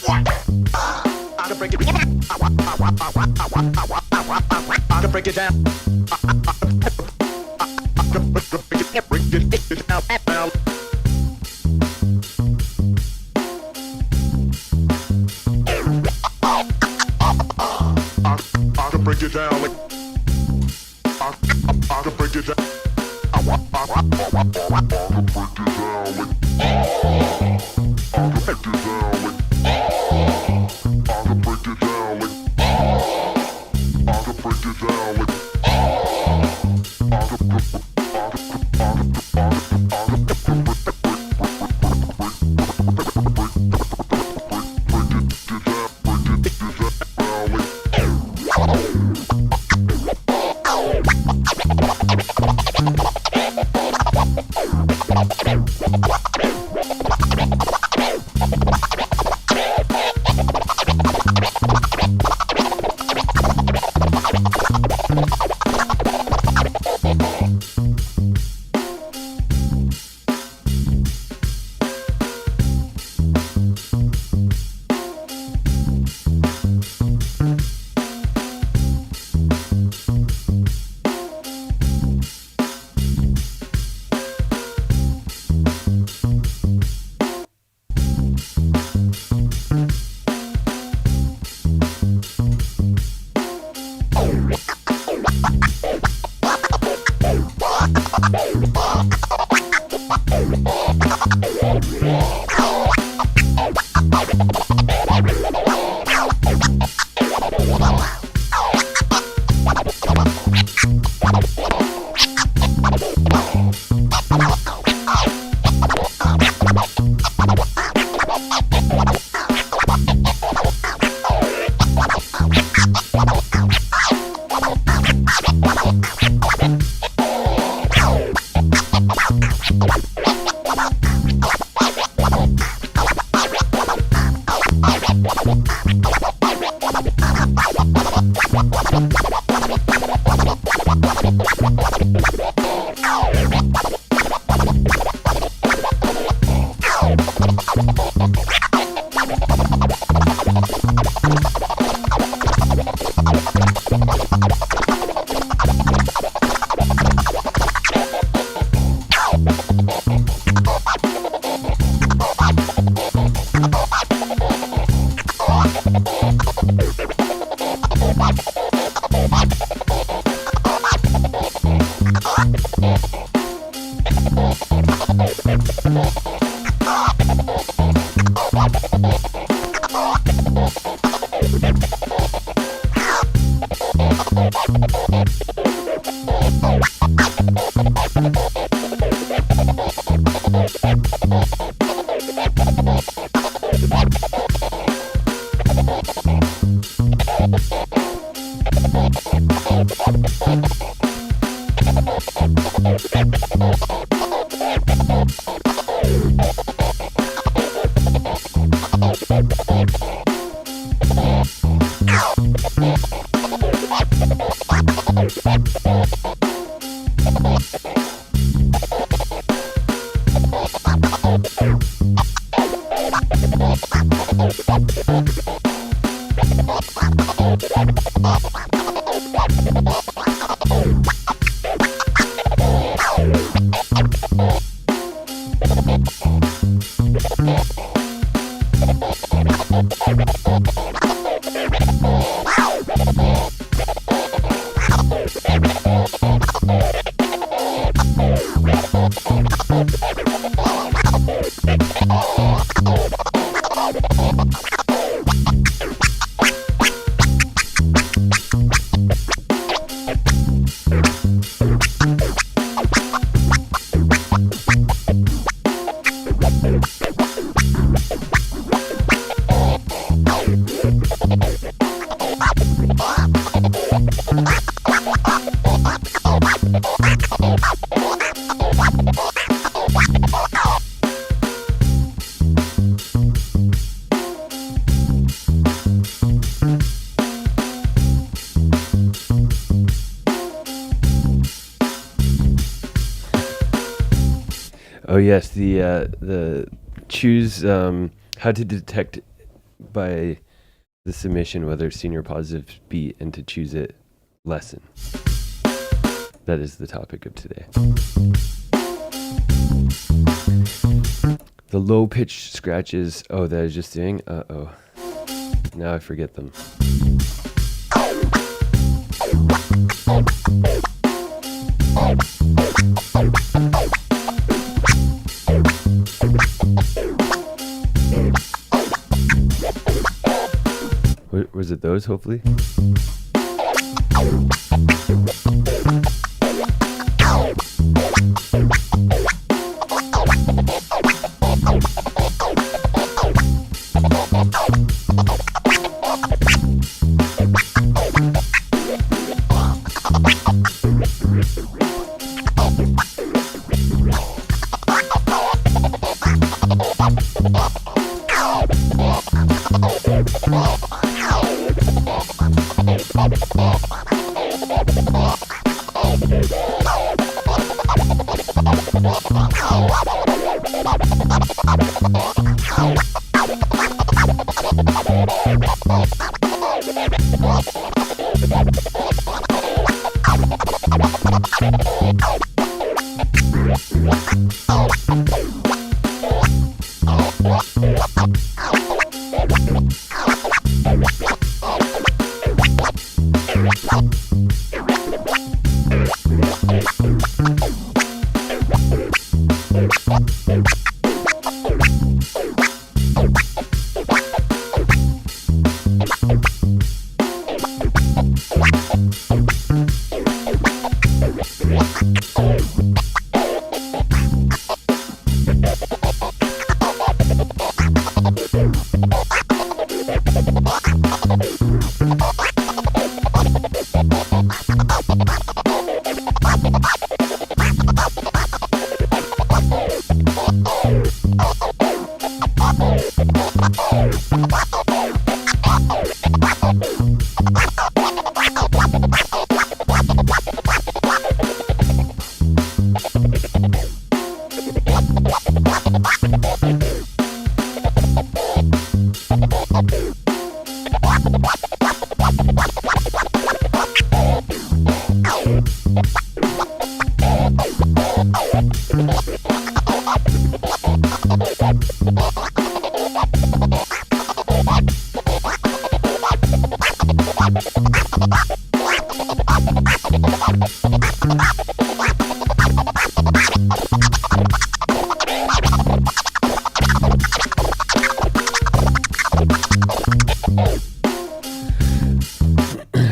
I can break it down. I can break it down. I can break it down. I can break it down. Oh yes, the choose how to detect by the submission whether senior positives beat and to choose it lesson. That is the topic of today. The low pitch scratches, that I was just doing, now I forget them. Was it those, hopefully?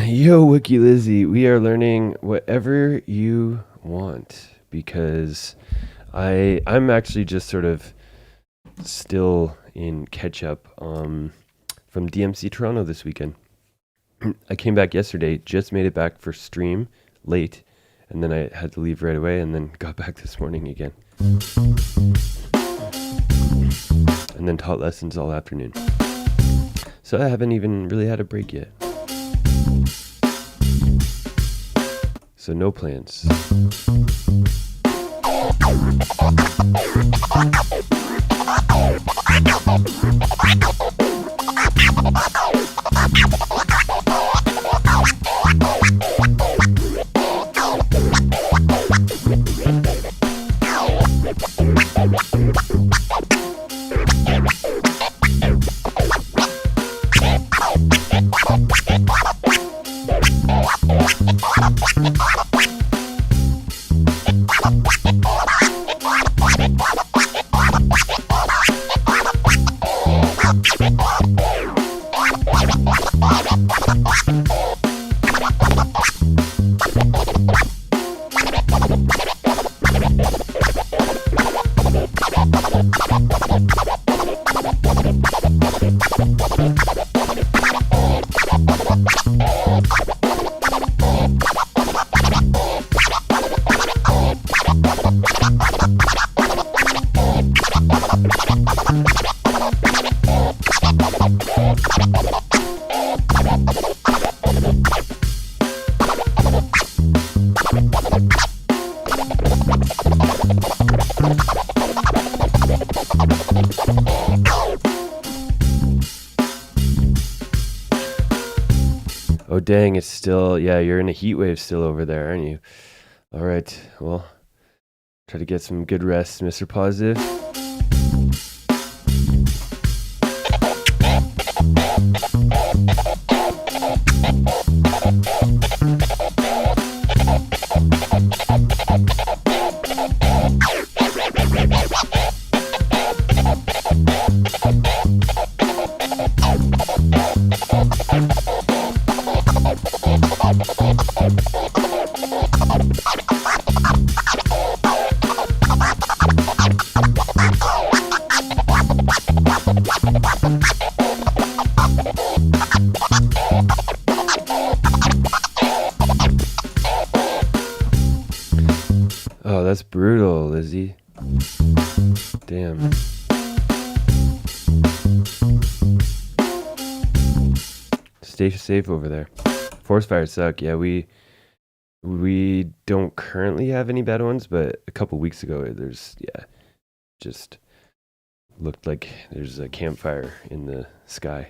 Yo, Wiki Lizzie, we are learning whatever you want because I'm actually just sort of still in catch up from DMC Toronto this weekend. I came back yesterday, just made it back for stream late, and then I had to leave right away and then got back this morning again. And then taught lessons all afternoon. So I haven't even really had a break yet. So no plans. Oh, dang, it's still, yeah, you're in a heat wave still over there, aren't you? All right, well, try to get some good rest, Mr. Positive. Oh, that's brutal, Lizzie. Damn. Stay safe over there. Forest fires suck. Yeah, we don't currently have any bad ones, but a couple weeks ago there's just looked like there's a campfire in the sky.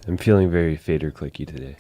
I'm feeling very fader clicky today.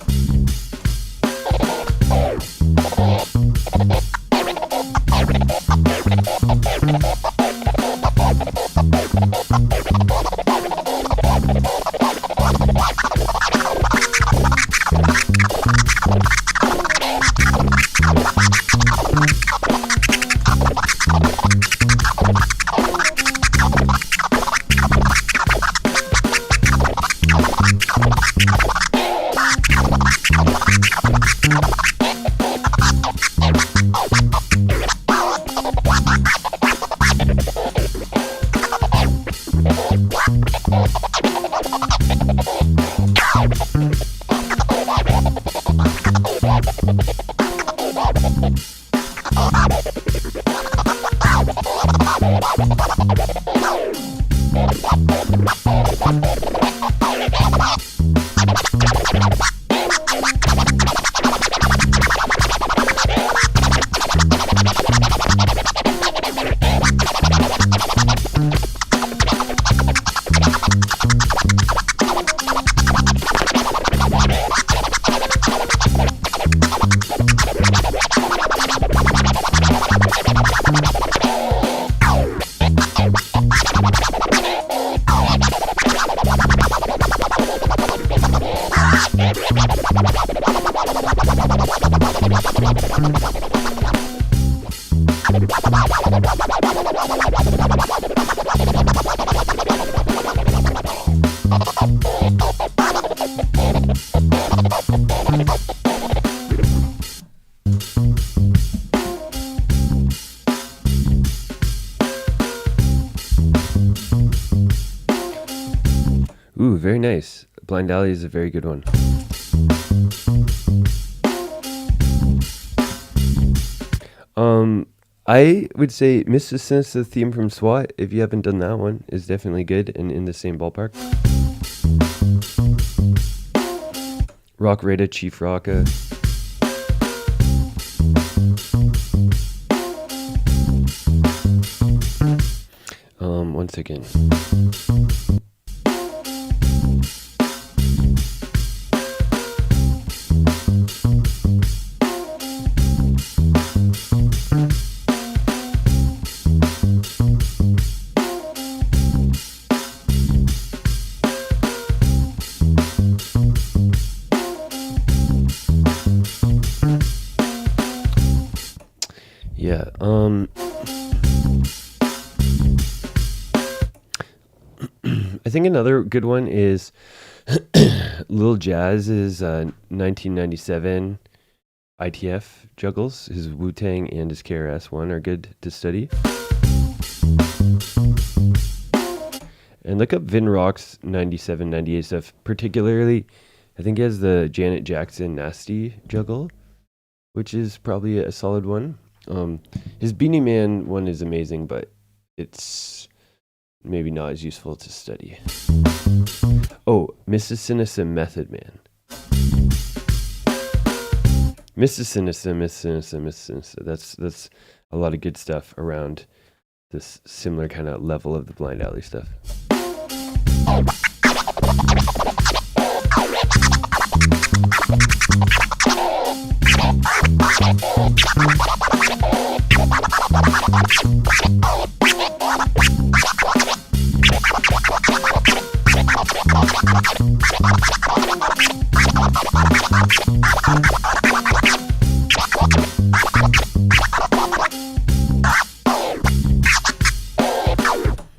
Ooh, very nice. Blind Alley is a very good one. I would say Mr. Sinister theme from SWAT, if you haven't done that one, is definitely good and in the same ballpark. Rock Rada, Chief Rocka. One second. Yeah. I think another good one is Lil Jazz's 1997 ITF juggles. His Wu Tang and his KRS one are good to study. And look up Vin Rock's 97, 98 stuff. Particularly, I think he has the Janet Jackson Nasty juggle, which is probably a solid one. His Beanie Man one is amazing, but it's maybe not as useful to study. Oh, Mrs. Cynicism Method Man. Mrs. Cynicism, Miss Cynicism, Miss Cynicism. That's a lot of good stuff around this similar kind of level of the Blind Alley stuff.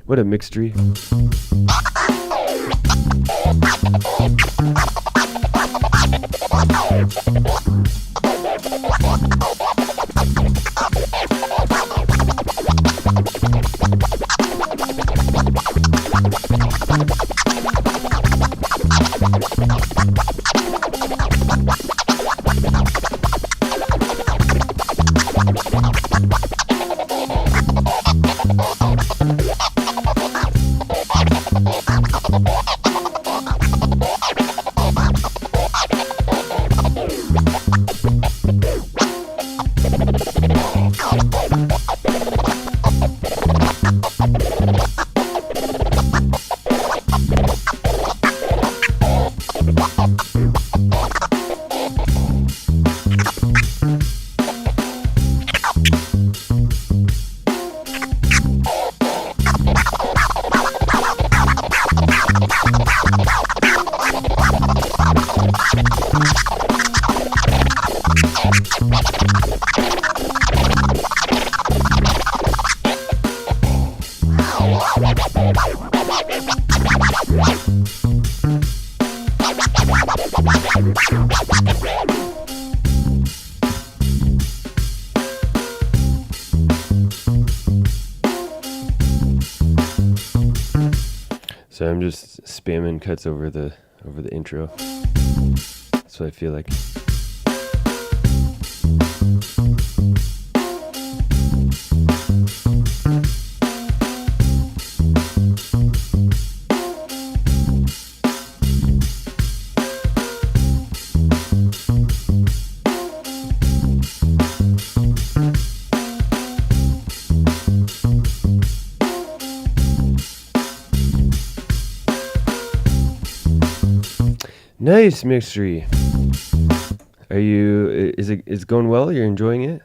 What a mixture. So I'm just spamming cuts over the intro. That's what I feel like. Nice mixture. Are you? Is it going well? You're enjoying it?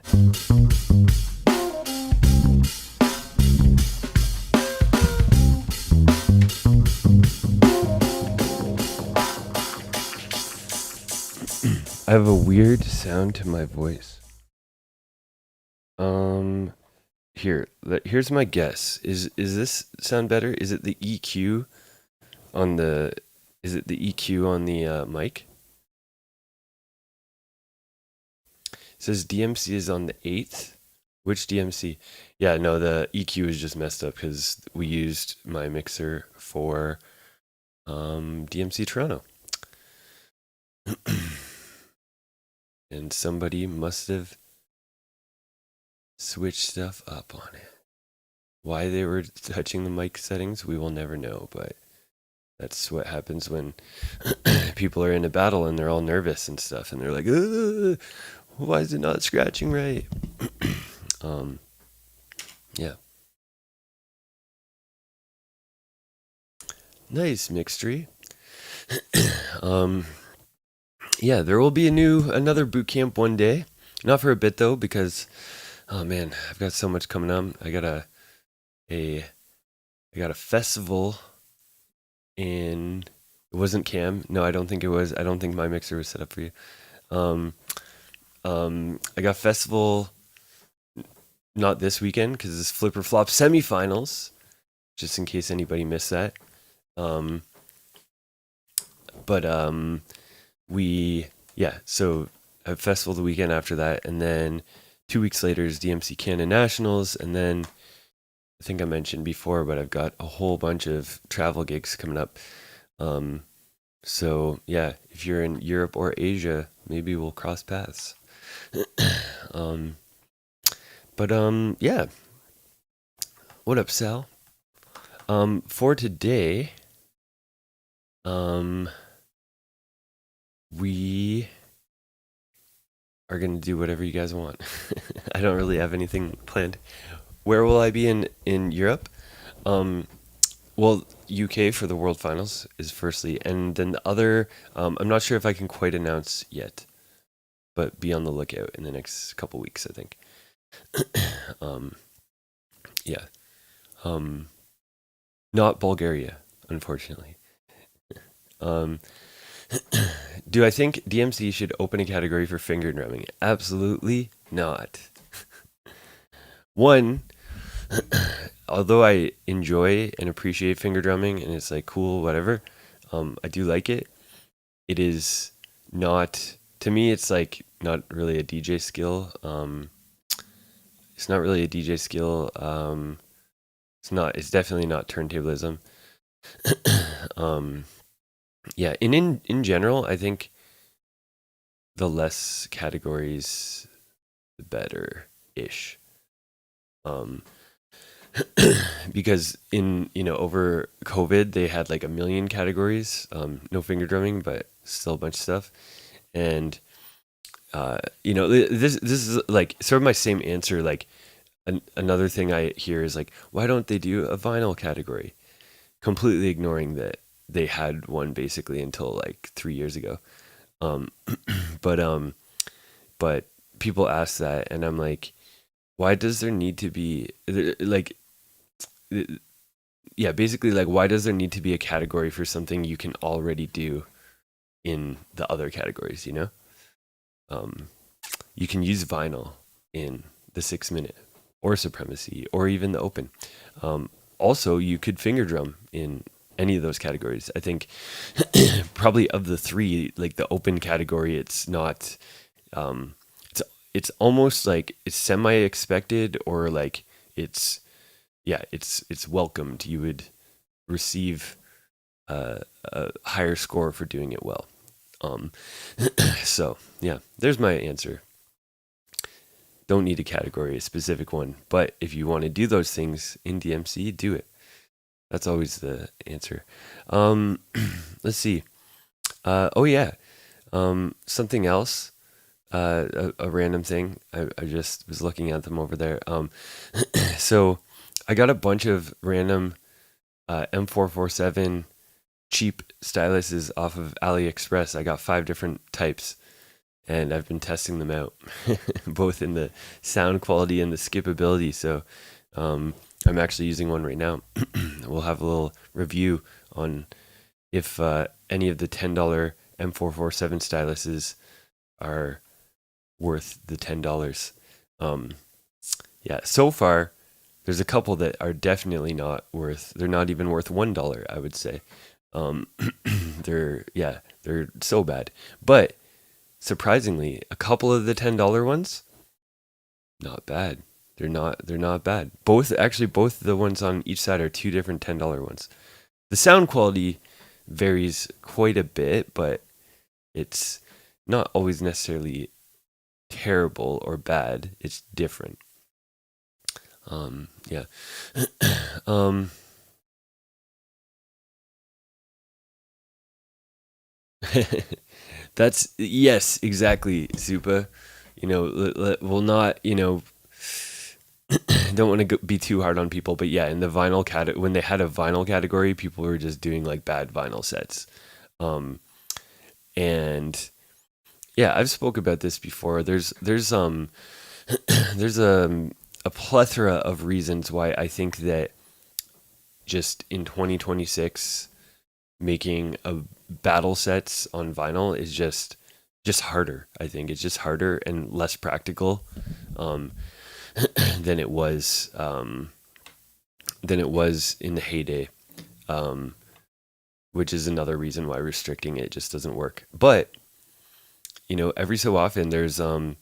I have a weird sound to my voice. Here's my guess. Is this sound better? Is it the EQ on the? Is it the EQ on the mic? It says DMC is on the 8th. Which DMC? Yeah, no, the EQ is just messed up because we used my mixer for DMC Toronto. And somebody must have switched stuff up on it. Why they were touching the mic settings, we will never know, but that's what happens when people are in a battle and they're all nervous and stuff, and they're like, why is it not scratching right? Yeah. Nice mixture. Yeah, there will be another boot camp one day. Not for a bit though, because oh man, I've got so much coming up. I got a festival in. It wasn't Cam. No, I don't think it was. I don't think my mixer was set up for you. I got festival not this weekend because it's Flipper Flop semifinals, just in case anybody missed that. Um, but so a festival the weekend after that, and then 2 weeks later is DMC Canada Nationals, and then I think I mentioned before, but I've got a whole bunch of travel gigs coming up. So yeah, if you're in Europe or Asia, maybe we'll cross paths. um, yeah. What up, Sal? For today, we are gonna do whatever you guys want. I don't really have anything planned. Where will I be in Europe? Well, UK for the World Finals is firstly, and then the other, I'm not sure if I can quite announce yet, but be on the lookout in the next couple weeks, I think. Yeah. Not Bulgaria, unfortunately. Do I think DMC should open a category for finger drumming? Absolutely not. One, although I enjoy and appreciate finger drumming and it's like cool, whatever, I do like it. It is not, to me, it's like not really a DJ skill. It's not really a DJ skill. It's definitely not turntablism. Yeah, and in general, I think the less categories, the better ish. Because over COVID they had like a million categories, no finger drumming, but still a bunch of stuff. And this is like sort of my same answer. Like another thing I hear is like, why don't they do a vinyl category? Completely ignoring that they had one basically until like 3 years ago. But people ask that, and I'm like, why does there need to be like, yeah, basically like, why does there need to be a category for something you can already do in the other categories? You can use vinyl in the 6 minute or supremacy or even the open. Also, you could finger drum in any of those categories. I think probably of the three, like the open category, it's not. It's almost like it's semi-expected, or like it's welcomed. You would receive a higher score for doing it well. So yeah, there's my answer. Don't need a category, a specific one, but if you want to do those things in DMC, do it. That's always the answer. Let's see. Oh yeah. Something else. A random thing. I just was looking at them over there. So I got a bunch of random M447 cheap styluses off of AliExpress. I got 5 different types, and I've been testing them out, both in the sound quality and the skippability. So I'm actually using one right now. We'll have a little review on if any of the $10 M447 styluses are worth the $10. Yeah, so far there's a couple that are definitely not worth. They're not even worth $1, I would say. They're so bad. But surprisingly, a couple of the $10 ones, not bad. They're not bad. Both the ones on each side are 2 different $10 ones. The sound quality varies quite a bit, but it's not always necessarily terrible or bad. It's different. Yeah. That's, yes, exactly, Zupa. We'll not, don't want to be too hard on people, but yeah, in the vinyl when they had a vinyl category, people were just doing like bad vinyl sets. And yeah, I've spoke about this before. There's there's a plethora of reasons why I think that just in 2026 making a battle sets on vinyl is just harder. I think it's just harder and less practical. than it was in the heyday, which is another reason why restricting it just doesn't work. But every so often there's who's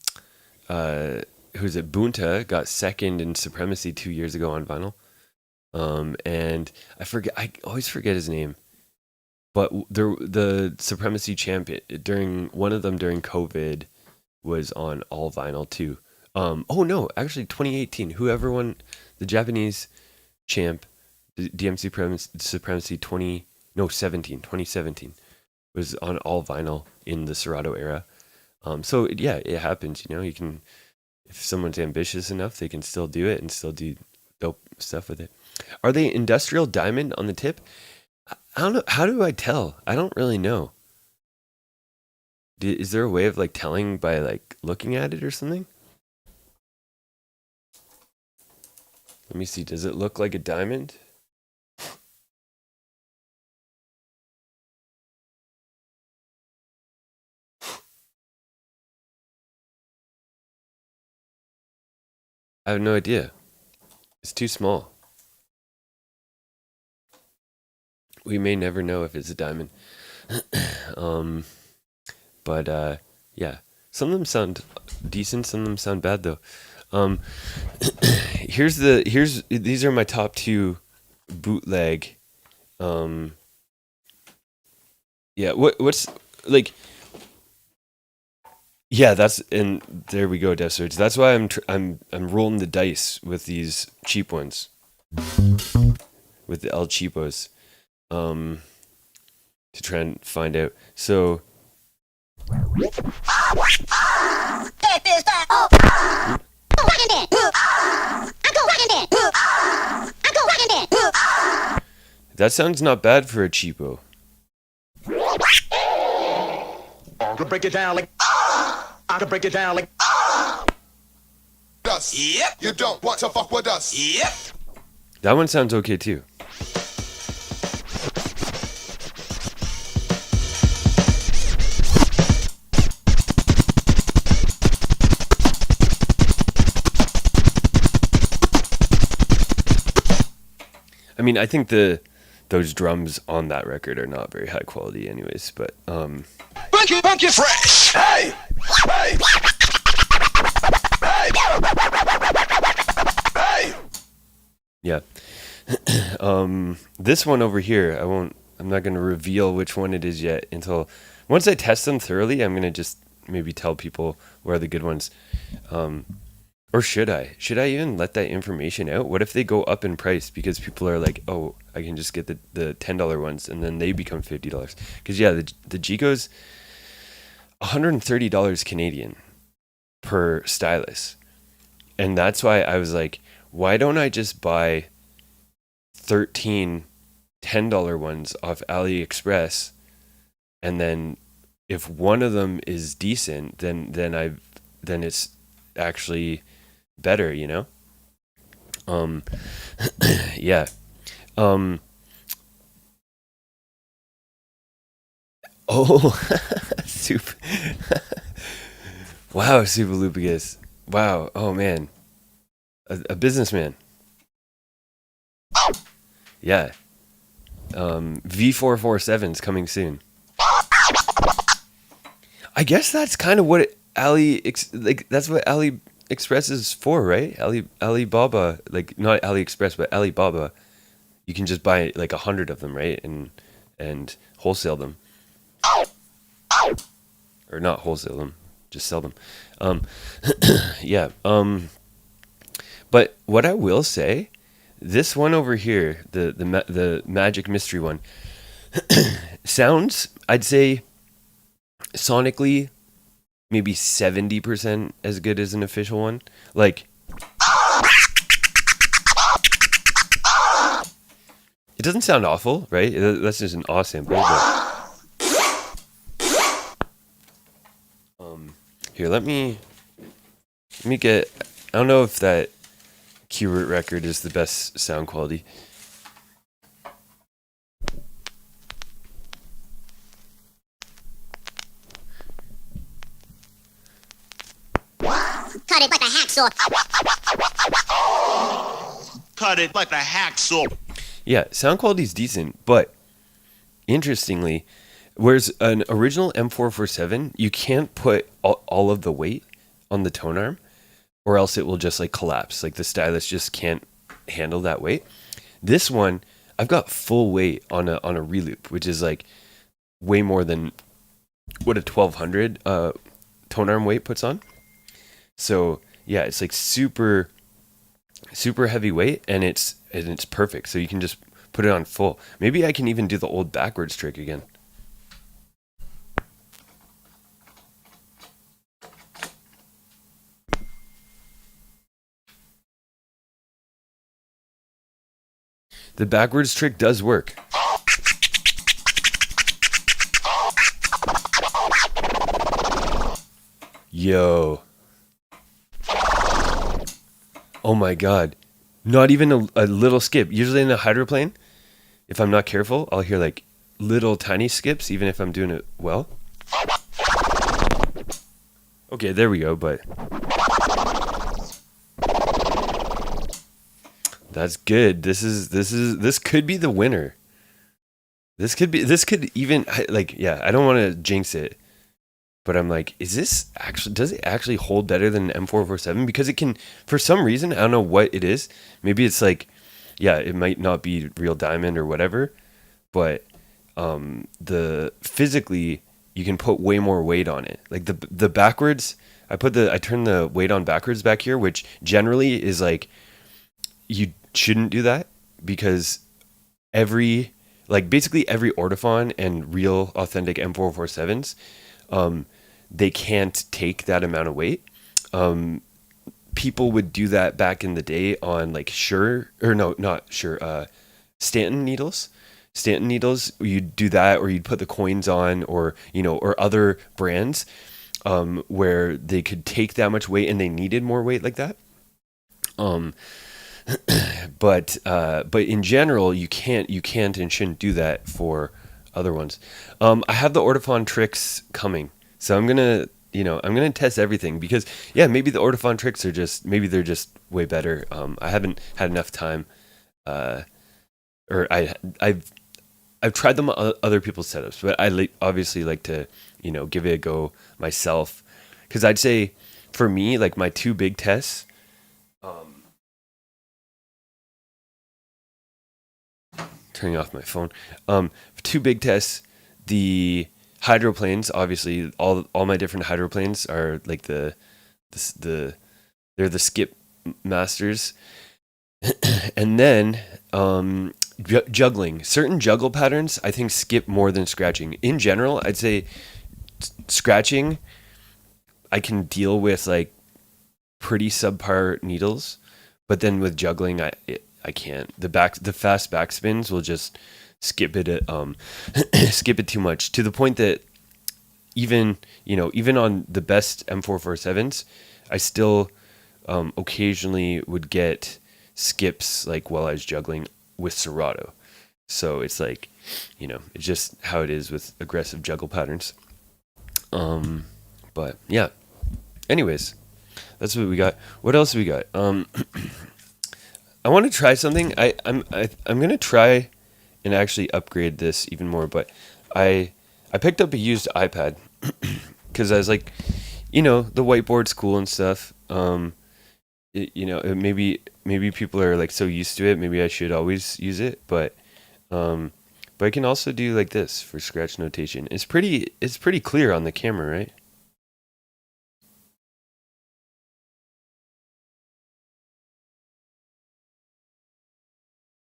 it? Bunta got second in Supremacy 2 years ago on vinyl. And I always forget his name, but the Supremacy champion during COVID was on all vinyl too. Oh no, actually 2018, whoever won the Japanese champ, the DMC Supremacy 2017 was on all vinyl in the Serato era. So yeah, it happens, you can, if someone's ambitious enough, they can still do it and still do dope stuff with it. Are they industrial diamond on the tip? I don't know. How do I tell? I don't really know. Is there a way of like telling by like looking at it or something? Let me see. Does it look like a diamond? I have no idea. It's too small. We may never know if it's a diamond. But yeah, some of them sound decent, some of them sound bad though. These are my top 2 bootleg. Yeah, what's like? Yeah, and there we go, Death Surge. That's why I'm rolling the dice with these cheap ones, with the El Cheapos, to try and find out. So. That sounds not bad for a cheapo. I can break it down like. I can break it down like. Us. Yep. You don't want to fuck with us. Yep. That one sounds okay too. I mean, I think those drums on that record are not very high quality anyways, but Funky fresh. Hey. Hey. Hey. Yeah. This one over here, I'm not going to reveal which one it is yet until once I test them thoroughly. I'm going to just maybe tell people where are the good ones. Or should I even let that information out? What if they go up in price because people are like, oh, I can just get the $10 ones and then they become $50? Because yeah, the Jigo's $130 Canadian per stylus. And that's why I was like, why don't I just buy 13 $10 ones off AliExpress, and then if one of them is decent, then it's actually better, yeah. Oh, super. Wow, Super Lupicus. Wow. Oh man, a businessman. Yeah. V447's coming soon. I guess that's kind of what that's what AliExpress is for, right? Alibaba, like not AliExpress, but Alibaba. You can just buy like 100 of them, right? And wholesale them. Or not wholesale them, just sell them. Yeah. But what I will say, this one over here, the Magic Mystery one, sounds, I'd say, sonically, maybe 70% as good as an official one. Like, it doesn't sound awful, right? That's just an awesome sample. Here, let me get. I don't know if that Q-Root record is the best sound quality. cut it like a hacksaw. Cut it like a hacksaw. Yeah, sound quality is decent, but interestingly, whereas an original M447, you can't put all of the weight on the tone arm, or else it will just like collapse. Like the stylus just can't handle that weight. This one, I've got full weight on a reloop, which is like way more than what a 1200 tone arm weight puts on. So yeah, it's like super heavy weight, and it's perfect. So you can just put it on full. Maybe I can even do the old backwards trick again. The backwards trick does work. Yo. Oh my god. Not even a little skip. Usually in a hydroplane, if I'm not careful, I'll hear like little tiny skips, even if I'm doing it well. Okay, there we go, but that's good. This could be the winner. This could even like, yeah, I don't want to jinx it, but I'm like, does it actually hold better than an M447? Because it can, for some reason, I don't know what it is. Maybe it's like, yeah, it might not be real diamond or whatever, but the physically you can put way more weight on it. Like the backwards, I turn the weight on backwards back here, which generally is like, you shouldn't do that, because basically every Ortophon and real authentic M447s, they can't take that amount of weight. People would do that back in the day on like Stanton needles. Stanton needles, you'd do that, or you'd put the coins on, or or other brands where they could take that much weight and they needed more weight like that. But in general, you can't and shouldn't do that for other ones. I have the Ortophon tricks coming, so I'm gonna test everything, because yeah, maybe the Ortophon tricks are they're just way better. I haven't had enough time, or I've tried them on other people's setups, but I obviously like to give it a go myself, because I'd say for me, like my two big tests. Turning off my phone. Two big tests. The hydroplanes, obviously, all my different hydroplanes are like they're the skip masters. And then juggling. Certain juggle patterns, I think, skip more than scratching. In general, I'd say scratching, I can deal with like pretty subpar needles, but then with juggling, I can't. The fast backspins will just skip it skip it too much, to the point that even on the best M447s, I still occasionally would get skips like while I was juggling with Serato. So it's like, it's just how it is with aggressive juggle patterns. But yeah. Anyways, that's what we got. What else we got? I want to try something. I'm gonna try and actually upgrade this even more. But I picked up a used iPad because I was like, the whiteboard's cool and stuff. Maybe people are like so used to it. Maybe I should always use it. But I can also do like this for scratch notation. It's pretty clear on the camera, right?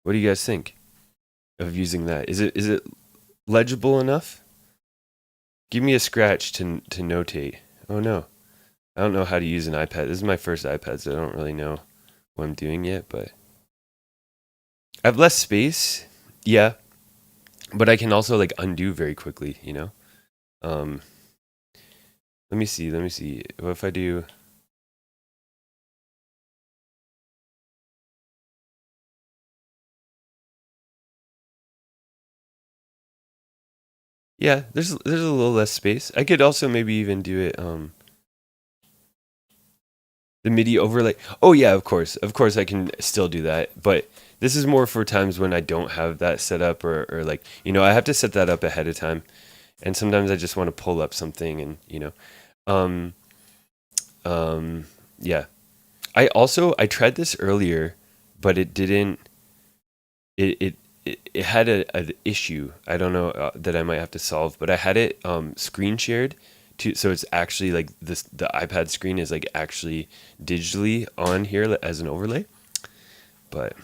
What do you guys think of using that? Is it legible enough? Give me a scratch to notate. Oh no, I don't know how to use an iPad. This is my first iPad, so I don't really know what I'm doing yet. But I have less space, yeah, but I can also like undo very quickly. Let me see. What if I do? Yeah, there's a little less space. I could also maybe even do it. The MIDI overlay. Oh yeah, of course I can still do that, but this is more for times when I don't have that set up, or like, I have to set that up ahead of time, and sometimes I just want to pull up something, and um, yeah. I tried this earlier, but it didn't. It had an issue. I don't know that I might have to solve, but I had it screen shared to, so it's actually like this. The iPad screen is like actually digitally on here as an overlay. But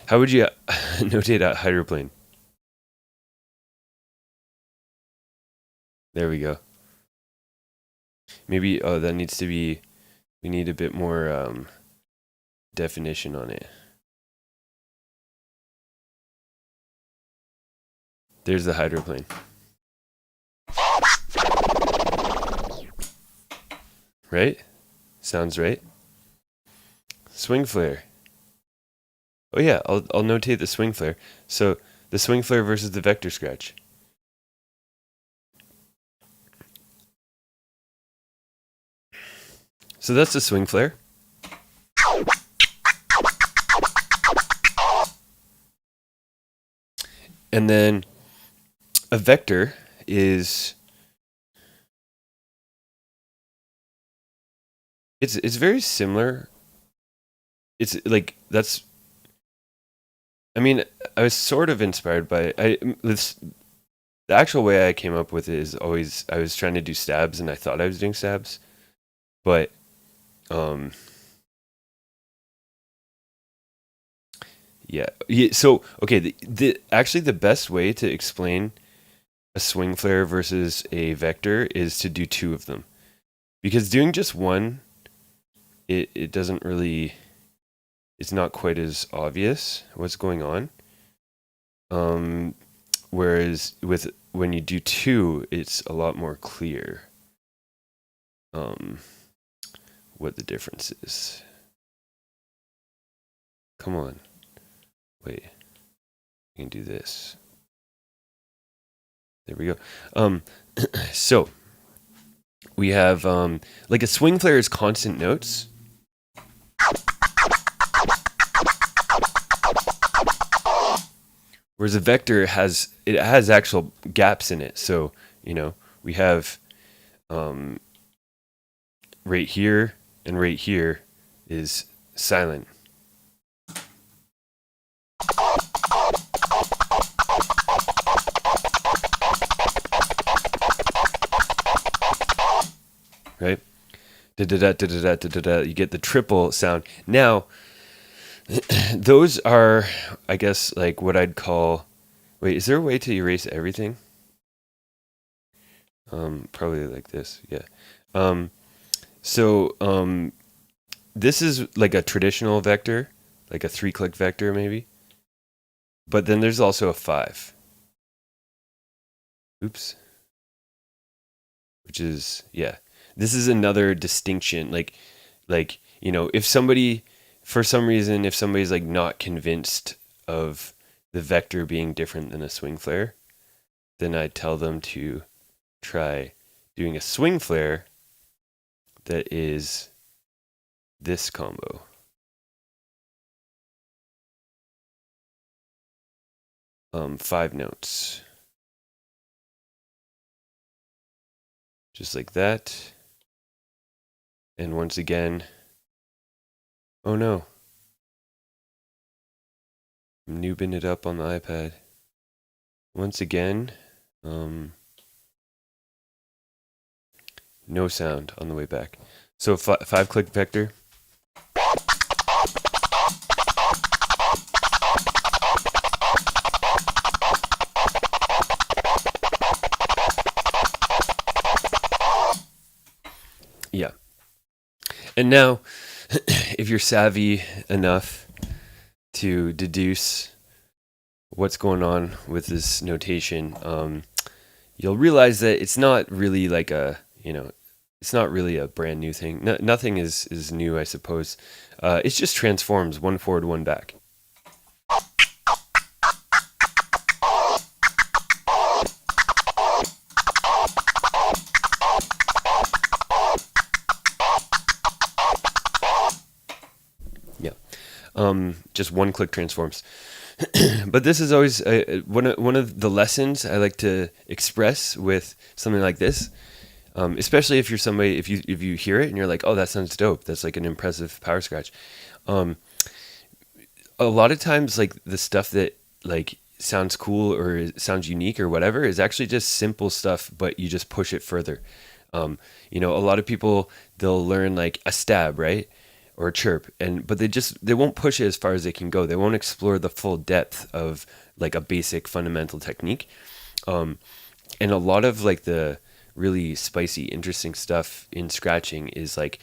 how would you notate a hydroplane? There we go. Maybe that needs to be. We need a bit more definition on it. There's the hydroplane. Right? Sounds right. Swing flare. Oh yeah, I'll notate the swing flare. So the swing flare versus the vector scratch. So that's the swing flare. And then a vector is, it's very similar. It's like, that's, I mean, I was sort of inspired by this. The actual way I came up with it is always, I was trying to do stabs and I thought I was doing stabs, but yeah. So okay, the actually the best way to explain a swing flare versus a vector is to do two of them, because doing just one, it doesn't really, it's not quite as obvious what's going on. Whereas when you do two, it's a lot more clear what the difference is. Come on. Wait. You can do this. There we go. So we have like a swing flare is constant notes. Whereas a vector has actual gaps in it. So, we have right here and right here is silent. Right? Da-da-da-da-da-da-da-da. You get the triple sound. Now, those are, I guess, like what I'd call. Wait, is there a way to erase everything? Probably like this. Yeah. So this is like a traditional vector, like a 3-click vector, maybe. But then there's also a 5. Oops. Which is, yeah. This is another distinction. Like, if somebody, for some reason, if somebody's like not convinced of the vector being different than a swing flare, then I tell them to try doing a swing flare that is this combo. Five notes. Just like that. And once again, oh no. I'm noobing it up on the iPad. Once again, no sound on the way back. So 5-click vector. Yeah. And now, if you're savvy enough to deduce what's going on with this notation, you'll realize that it's not really like it's not really a brand new thing. Nothing is new, I suppose. It just transforms one forward, one back. just one-click transforms. But this is always one of the lessons I like to express with something like this, especially if you're somebody, if you hear it and you're like, oh, that sounds dope. That's like an impressive power scratch. A lot of times, like the stuff that like sounds cool or sounds unique or whatever is actually just simple stuff, but you just push it further. A lot of people, they'll learn like a stab, right? Or a chirp, but they won't push it as far as they can go. They won't explore the full depth of like a basic fundamental technique. And a lot of like the really spicy, interesting stuff in scratching is like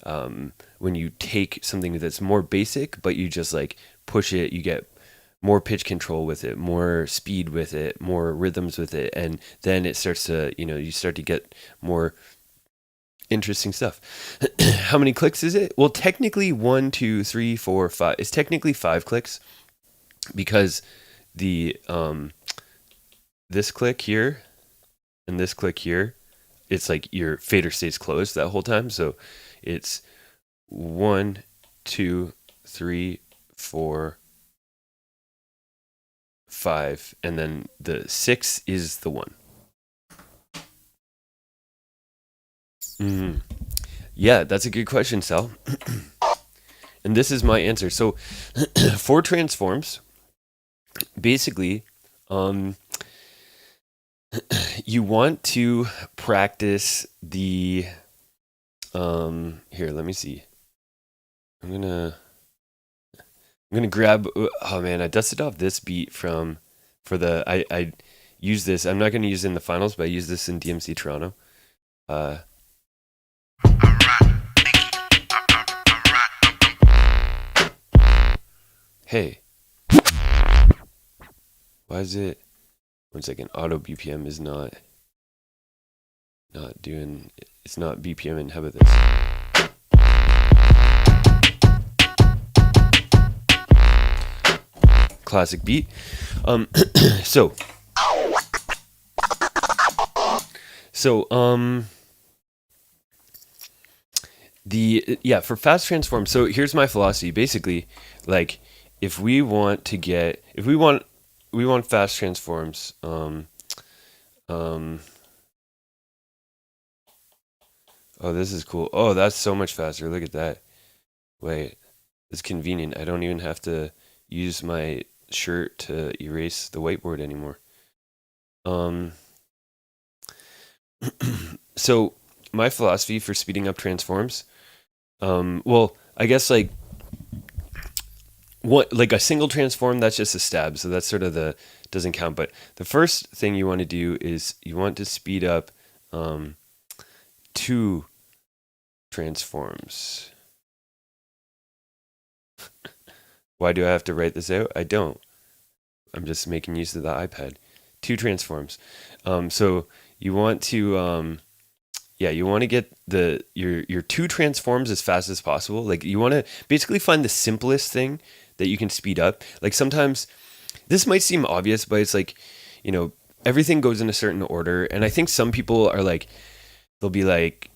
when you take something that's more basic, but you just like push it, you get more pitch control with it, more speed with it, more rhythms with it, and then it starts to, you start to get more interesting stuff. How many clicks is it? Well, technically 1, 2, 3, 4, 5. It's technically 5 clicks because the this click here and this click here, it's like your fader stays closed that whole time. So it's 1, 2, 3, 4, 5, and then the 6 is the 1. Yeah, that's a good question, Sal. And this is my answer. So for transforms, basically, you want to practice the here, let me see. I'm gonna grab, oh man, I dusted off this beat I use this. I'm not gonna use it in the finals, but I use this in DMC Toronto. Hey, why is it? 1 second. Auto BPM is not doing. It's not BPM in. How about this? Classic beat. So for fast transform. So here's my philosophy. Basically, like if we want fast transforms. Oh, this is cool. Oh, that's so much faster. Look at that. Wait, it's convenient. I don't even have to use my shirt to erase the whiteboard anymore. So my philosophy for speeding up transforms, well, I guess like a single transform, that's just a stab. So that's sort of doesn't count. But the first thing you want to do is you want to speed up 2 transforms. Why do I have to write this out? I don't. I'm just making use of the iPad. 2 transforms. So you want to you want to get your 2 transforms as fast as possible. Like you want to basically find the simplest thing that you can speed up. Like sometimes this might seem obvious, but it's like, everything goes in a certain order. And I think some people are like, they'll be like,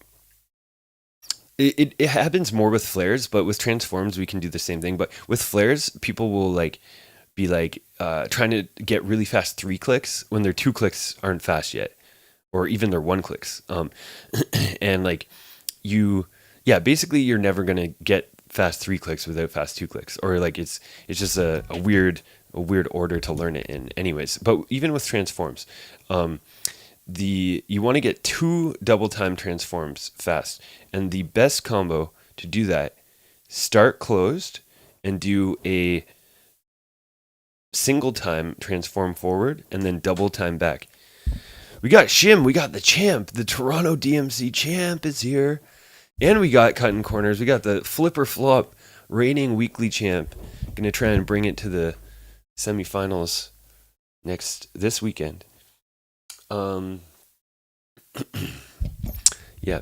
it happens more with flares, but with transforms, we can do the same thing. But with flares, people will like be like trying to get really fast 3 clicks when their 2 clicks aren't fast yet, or even their 1 clicks. And like basically you're never going to get fast 3 clicks without fast 2 clicks, or like it's just a weird order to learn it in anyways. But even with transforms, you want to get 2 double time transforms fast, and the best combo to do that, start closed and do a single time transform forward and then double time back. We got Shim, we got the champ, the Toronto DMC champ is here. And we got cutting corners. We got the flipper flop reigning weekly champ. Gonna try and bring it to the semifinals this weekend. Yeah.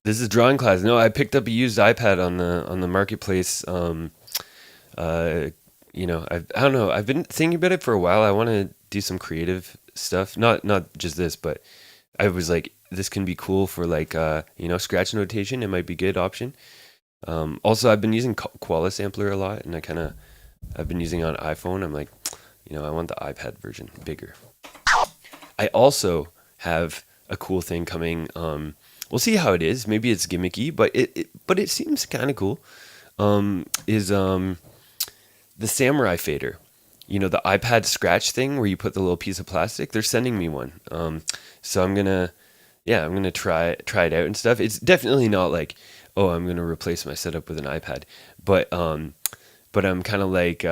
This is drawing class. No, I picked up a used iPad on the marketplace. I don't know. I've been thinking about it for a while. I want to do some creative stuff. Not just this, but I was like, this can be cool for like scratch notation. It might be a good option. Also, I've been using Koala Sampler a lot, and I've been using it on iPhone. I'm like, I want the iPad version bigger. I also have a cool thing coming. We'll see how it is. Maybe it's gimmicky, but it seems kind of cool. Is the Samurai Fader. The iPad scratch thing where you put the little piece of plastic. They're sending me one. So I'm gonna try it out and stuff. It's definitely not like, oh, I'm gonna replace my setup with an iPad, but I'm kind of like,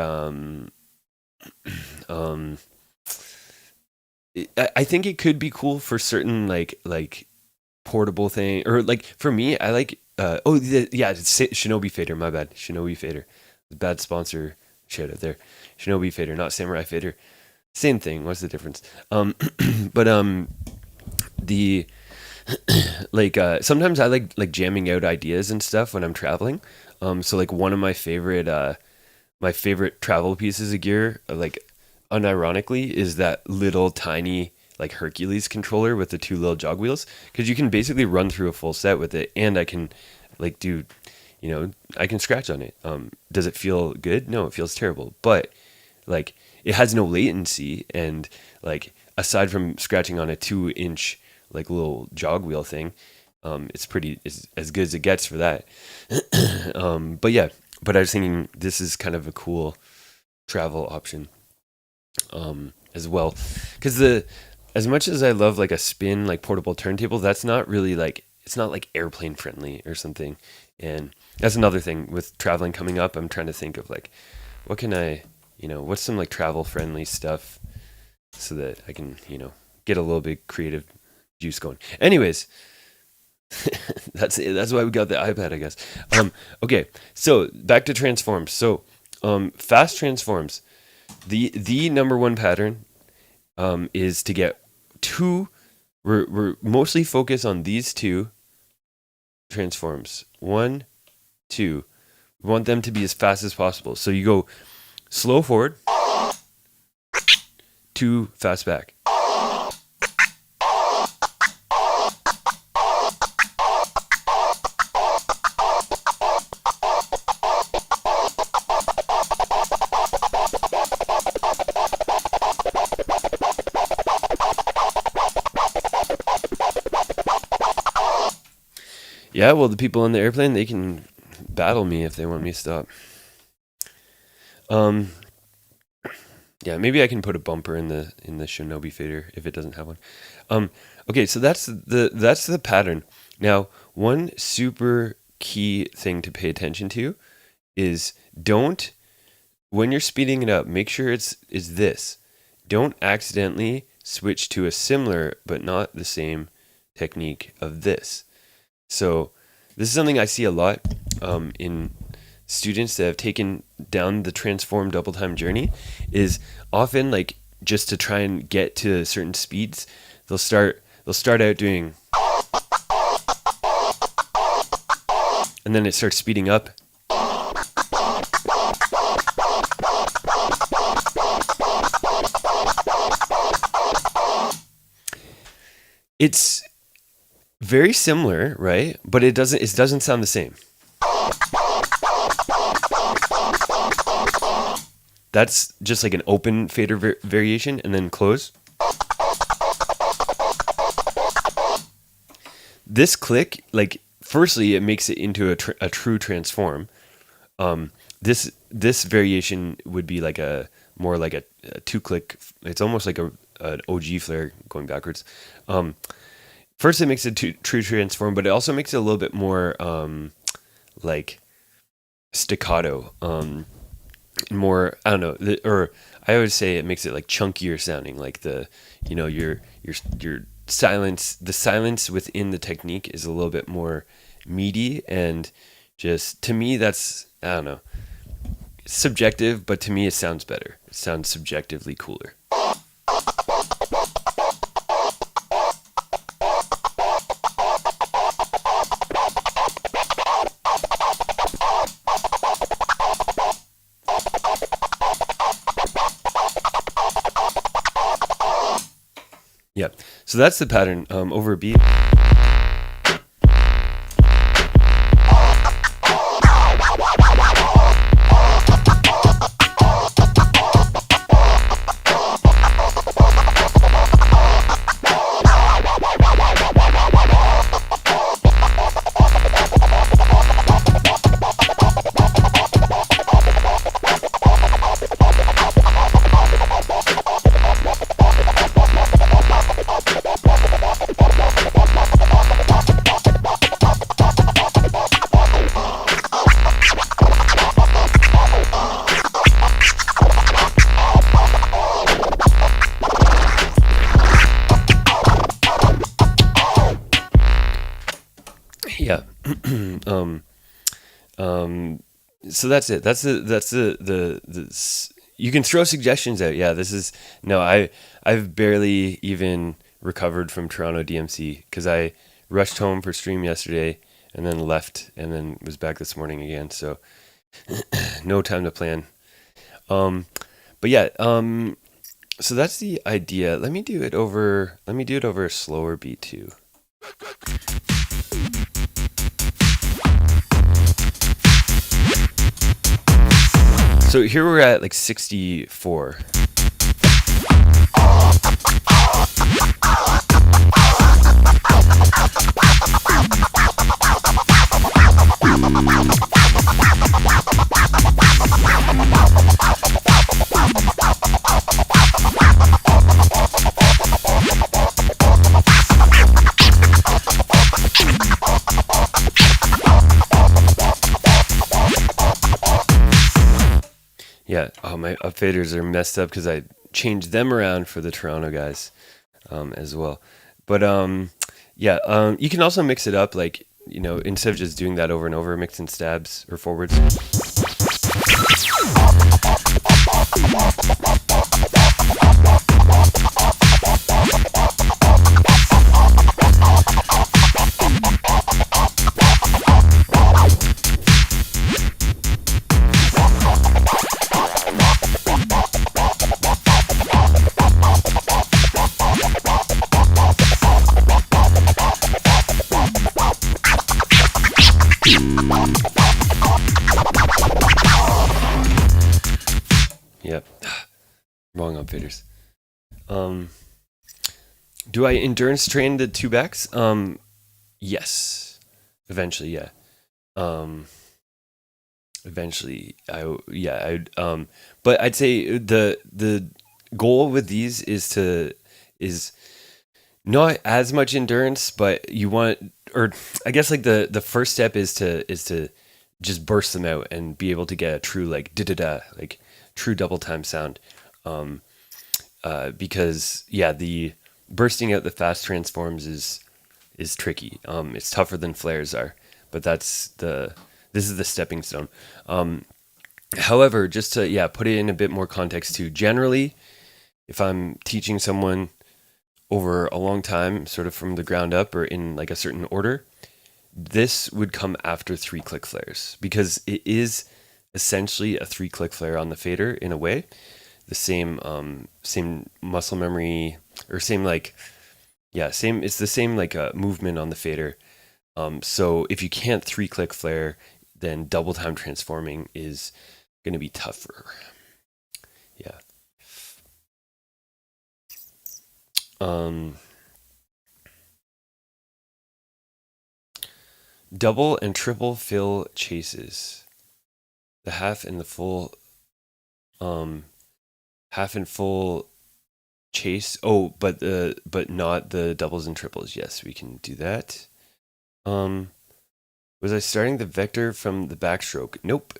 I think it could be cool for certain like portable thing, or like for me, I like it's Shinobi Fader. My bad, Shinobi Fader. Bad sponsor shout out there. Shinobi Fader, not Samurai Fader. Same thing. What's the difference? But the sometimes I like jamming out ideas and stuff when I'm traveling. So like one of my favorite travel pieces of gear, like unironically, is that little tiny like Hercules controller with the 2 little jog wheels, because you can basically run through a full set with it, and I can like do, I can scratch on it. Does it feel good? No, it feels terrible, but like it has no latency, and like aside from scratching on a 2-inch like little jog wheel thing, it's as good as it gets for that. But I was thinking this is kind of a cool travel option as well, because as much as I love like a spin like portable turntable, that's not really like, it's not like airplane friendly or something. And that's another thing with traveling coming up. I'm trying to think of like, what can I, what's some like travel friendly stuff so that I can, get a little bit creative juice going. Anyways, that's it. That's why we got the iPad, I guess. Okay, so back to transforms. So fast transforms. The number one pattern is to get two. We're mostly focused on these 2 transforms. 1, 2. We want them to be as fast as possible. So you go slow forward, 2 fast back. Yeah, well, the people on the airplane, they can battle me if they want me to stop. Yeah, maybe I can put a bumper in the Shinobi Fader if it doesn't have one. Okay, so that's the pattern. Now, one super key thing to pay attention to is when you're speeding it up, make sure is this. Don't accidentally switch to a similar but not the same technique of this. So this is something I see a lot in students that have taken down the transform double time journey, is often like just to try and get to certain speeds, they'll start out doing, and then it starts speeding up. It's very similar, right? But it doesn't sound the same. That's just like an open fader variation, and then close. This click, like, firstly, it makes it into a true transform. This variation would be like more like a 2-click. It's almost like an OG flare going backwards. First, it makes it true transform, but it also makes it a little bit more like staccato, more, I don't know, or I always say it makes it like chunkier sounding, like your silence, the silence within the technique is a little bit more meaty, and just, to me, that's, I don't know, it's subjective, but to me it sounds better. It sounds subjectively cooler. Yeah, so that's the pattern. Over a beat. Yeah. um, so that's it. You can throw suggestions out. Yeah, I've barely even recovered from Toronto DMC because I rushed home for stream yesterday and then left and then was back this morning again. So no time to plan. But yeah, so that's the idea. Let me do it over a slower beat too. So here we're at like 64. Yeah. Oh, my up faders are messed up because I changed them around for the Toronto guys as well. But yeah, you can also mix it up, like, you know, instead of just doing that over and over, mix in stabs or forwards. Yep. Wrong on faders. Do I endurance train the two backs? Yes. Eventually, yeah. Eventually, but I'd say the goal with these is not as much endurance, but you want, or I guess like the first step is to just burst them out and be able to get a true like da-da-da, like true double time sound. Because yeah, the bursting out the fast transforms is tricky. It's tougher than flares are, but this is the stepping stone. However, just to put it in a bit more context too, generally, if I'm teaching someone over a long time, sort of from the ground up or in like a certain order, this would come after 3-click flares because it is essentially a 3-click flare on the fader in a way. The same muscle memory or same it's the same like movement on the fader. So if you can't 3-click flare, then double time transforming is going to be tougher. Yeah. Double and triple fill chases. The half and full chase. Oh, but not the doubles and triples. Yes, we can do that. Was I starting the vector from the backstroke? Nope.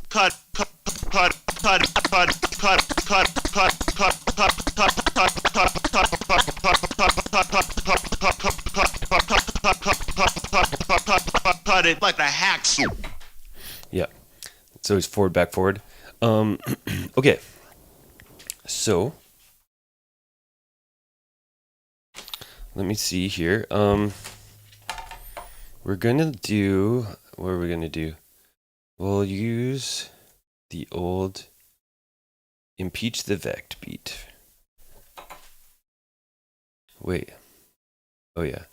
Cut it like a hacksaw. Yeah. So it's forward, back, forward. Okay. So let me see here. We're gonna do. What are we gonna do? We'll use the old impeach the vect beat. Wait. Oh yeah.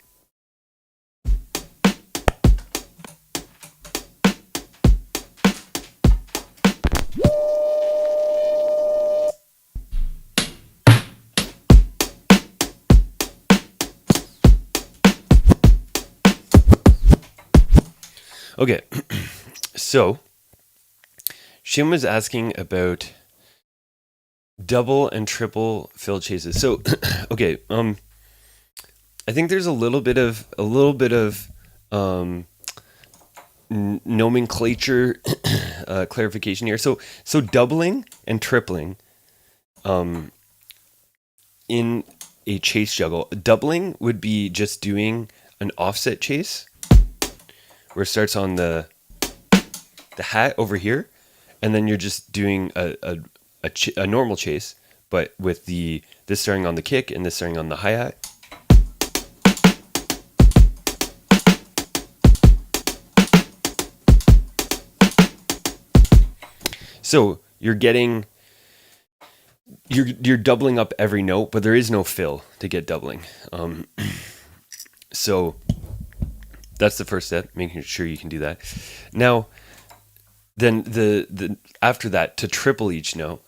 Okay, so Shim was asking about double and triple fill chases. So, okay, I think there's a little bit of nomenclature clarification here. So doubling and tripling in a chase juggle. Doubling would be just doing an offset chase where it starts on the hat over here, and then you're just doing a normal chase, but with this starting on the kick and this starting on the hi-hat. So you're doubling up every note, but there is no fill to get doubling. So that's the first step, making sure you can do that. Now, then the after that, to triple each note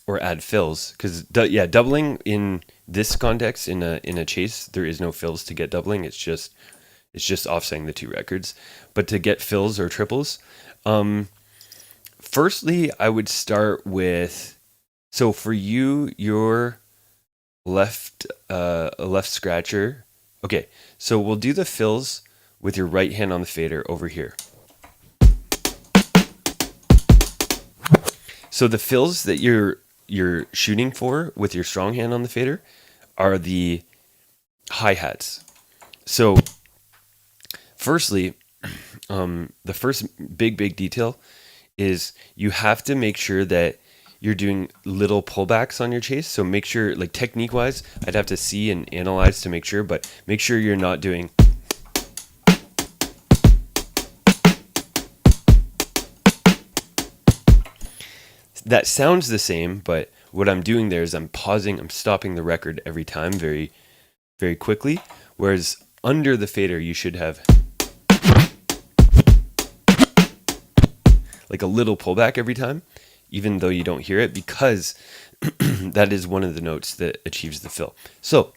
or add fills, because doubling in this context in a chase, there is no fills to get doubling. It's just offsetting the two records. But to get fills or triples, firstly, I would start with, so for you, your left scratcher. Okay, so we'll do the fills with your right hand on the fader over here. So the fills that you're shooting for with your strong hand on the fader are the hi-hats. So firstly, the first big detail is you have to make sure that you're doing little pullbacks on your chase. So make sure, like technique wise, I'd have to see and analyze to make sure, but make sure you're not doing that. Sounds the same, but what I'm doing there is I'm pausing, I'm stopping the record every time very, very quickly. Whereas under the fader, you should have like a little pullback every time, even though you don't hear it, because that is one of the notes that achieves the fill. So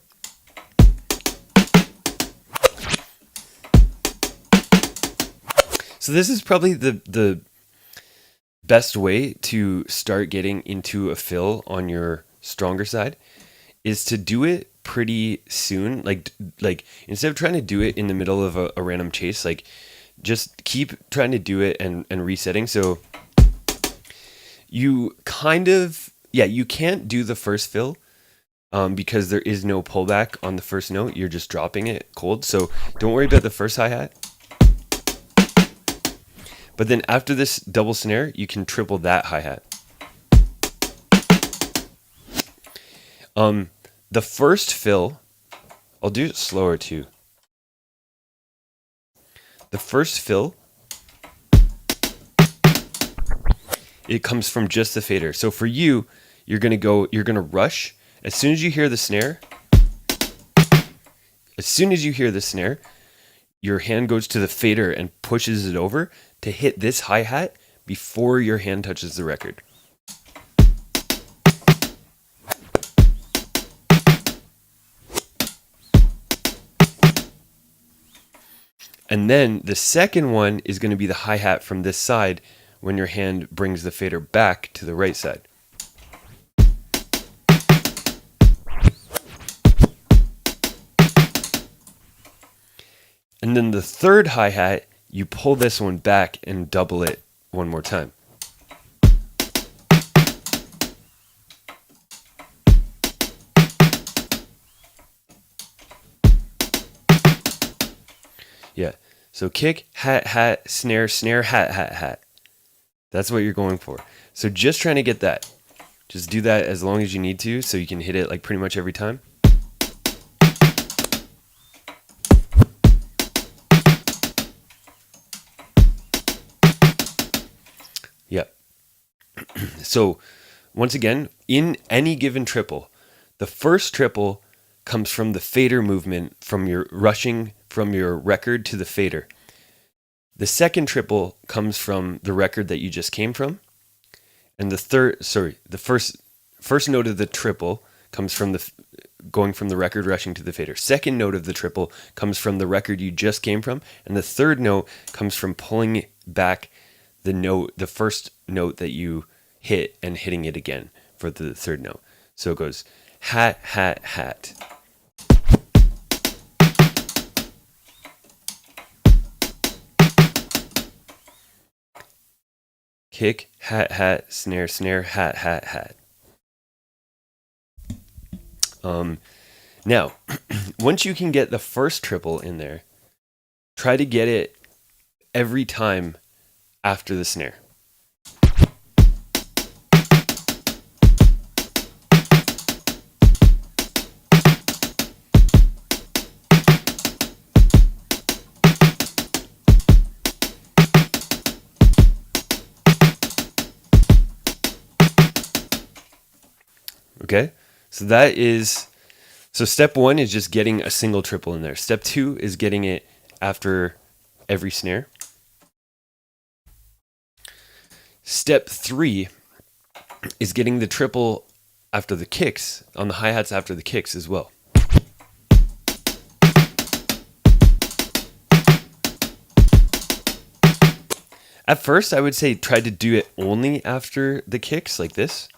this is probably the best way to start getting into a fill on your stronger side, is to do it pretty soon. Like instead of trying to do it in the middle of a random chase, like just keep trying to do it and resetting. So you kind of, you can't do the first fill because there is no pullback on the first note. You're just dropping it cold. So don't worry about the first hi-hat. But then after this double snare, you can triple that hi-hat. The first fill, I'll do it slower too. The first fill, it comes from just the fader. So for you, you're gonna rush. As soon as you hear the snare, your hand goes to the fader and pushes it over to hit this hi-hat before your hand touches the record. And then the second one is going to be the hi-hat from this side when your hand brings the fader back to the right side. And then the third hi-hat, you pull this one back and double it one more time. Yeah. So kick, hat, hat, snare, snare, hat, hat, hat. That's what you're going for. So just trying to get that. Just do that as long as you need to so you can hit it like pretty much every time. Yeah. So once again, in any given triple, the first triple comes from the fader movement, from your rushing from your record to the fader. The second triple comes from the record that you just came from. And the first note of the triple comes from going from the record rushing to the fader. Second note of the triple comes from the record you just came from. And the third note comes from pulling back the first note that you hit and hitting it again for the third note. So it goes hat, hat, hat. Kick, hat, hat, snare, snare, hat, hat, hat. Now, once you can get the first triple in there, try to get it every time after the snare. Okay, so step 1 is just getting a single triple in there. Step 2 is getting it after every snare. Step 3 is getting the triple after the kicks, on the hi-hats after the kicks as well. At first, I would say try to do it only after the kicks, like this.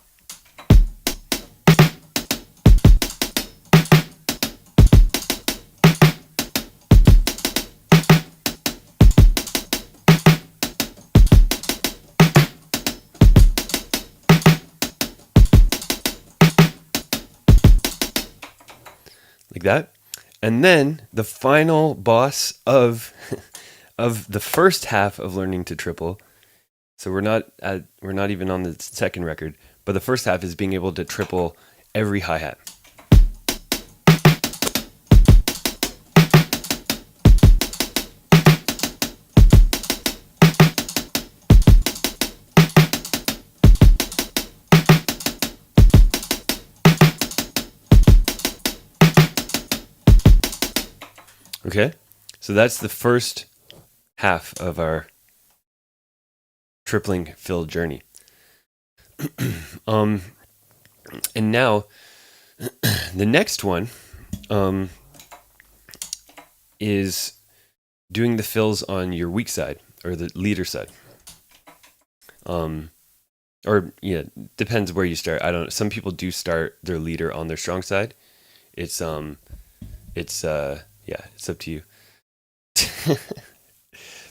Like that. And then the final boss of of the first half of learning to triple. So we're not even on the second record, but the first half is being able to triple every hi-hat. Okay, so that's the first half of our tripling fill journey. And now the next one is doing the fills on your weak side or the leader side. Or yeah, depends where you start. I don't know. Some people do start their leader on their strong side. It's up to you.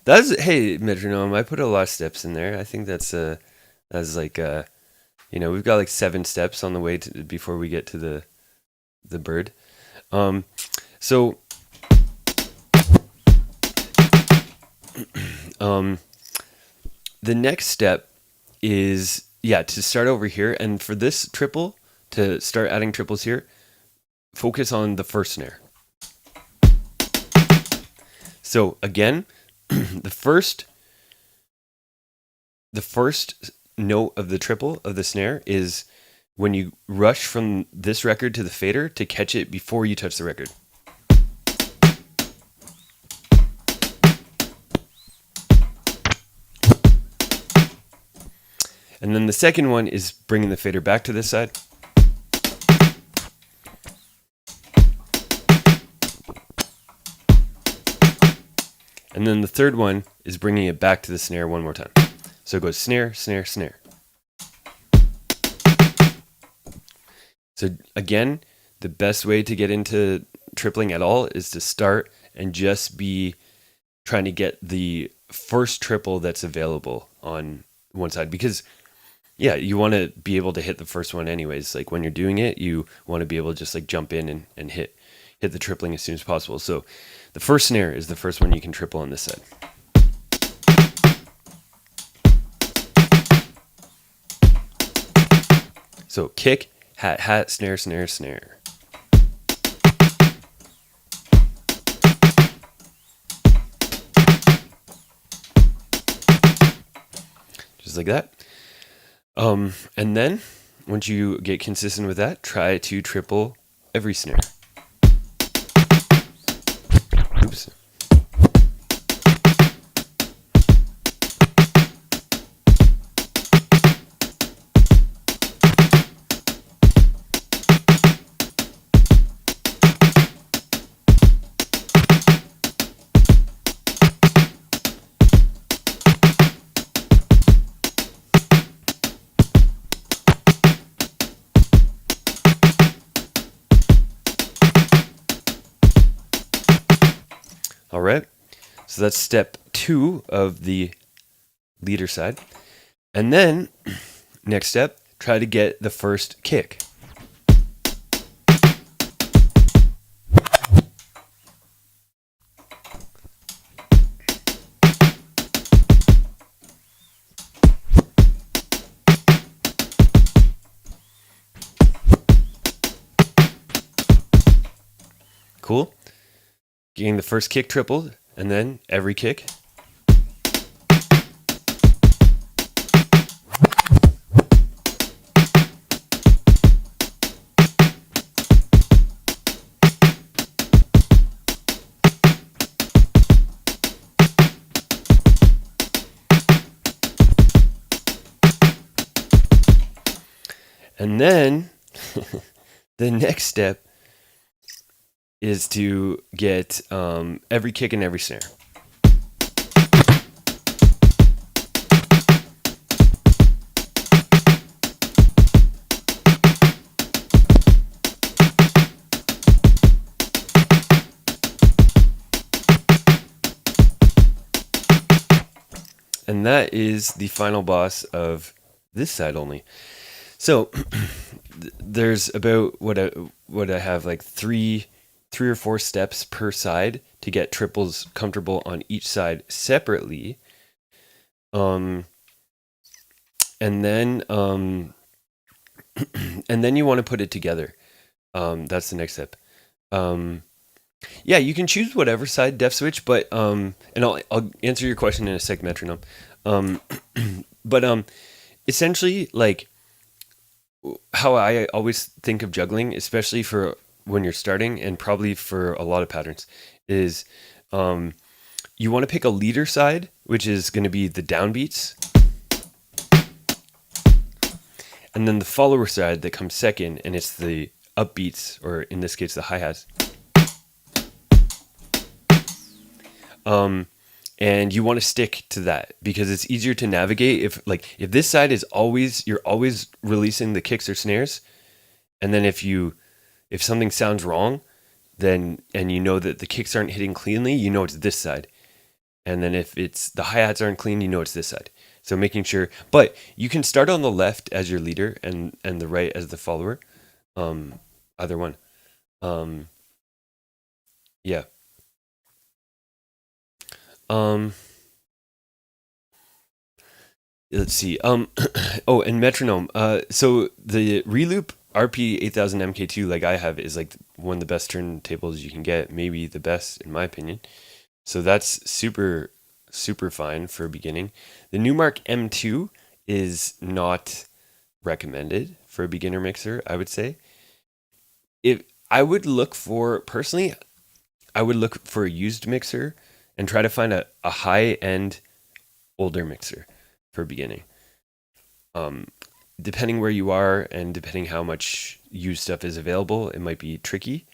Hey, metronome, I put a lot of steps in there. I think that's like we've got like 7 steps on the way to before we get to the bird. So the next step is to start over here, and for this triple to start adding triples here, focus on the first snare. So again, the first note of the triple of the snare is when you rush from this record to the fader to catch it before you touch the record. And then the second one is bringing the fader back to this side. And then the third one is bringing it back to the snare one more time. So it goes snare, snare, snare. So again, the best way to get into tripling at all is to start and just be trying to get the first triple that's available on one side. Because you want to be able to hit the first one anyways. Like when you're doing it, you want to be able to just like jump in and hit the tripling as soon as possible. So the first snare is the first one you can triple on this side. So kick, hat, hat, snare, snare, snare. Just like that. And then once you get consistent with that, try to triple every snare. Oops. All right, so that's step 2 of the leader side. And then next step, try to get the first kick. Cool. Getting the first kick tripled, and then every kick. And then the next step is to get every kick and every snare. And that is the final boss of this side only. So there's about what I have, like three or four steps per side to get triples comfortable on each side separately. And then and then you want to put it together. That's the next step. Yeah, you can choose whatever side def switch, but and I'll answer your question in a sec, metronome. But essentially, like, how I always think of juggling, especially for when you're starting, and probably for a lot of patterns, is you want to pick a leader side, which is going to be the downbeats, and then the follower side that comes second, and it's the upbeats, or in this case, the hi-hats. And you want to stick to that because it's easier to navigate. If this side is you're always releasing the kicks or snares, and then if something sounds wrong, then, and you know that the kicks aren't hitting cleanly, you know it's this side. And then if it's the hi-hats aren't clean, you know it's this side. So making sure, but you can start on the left as your leader and the right as the follower. Either one. Yeah. Let's see. Oh, and metronome. So the Reloop RP 8000 MK2, like I have, is like one of the best turntables you can get, maybe the best in my opinion. So that's super, super fine for beginning. The Newmark M2 is not recommended for a beginner mixer, I would say. If I would look for, personally, I would look for a used mixer and try to find a high-end older mixer for beginning. Depending where you are and depending how much used stuff is available, it might be tricky.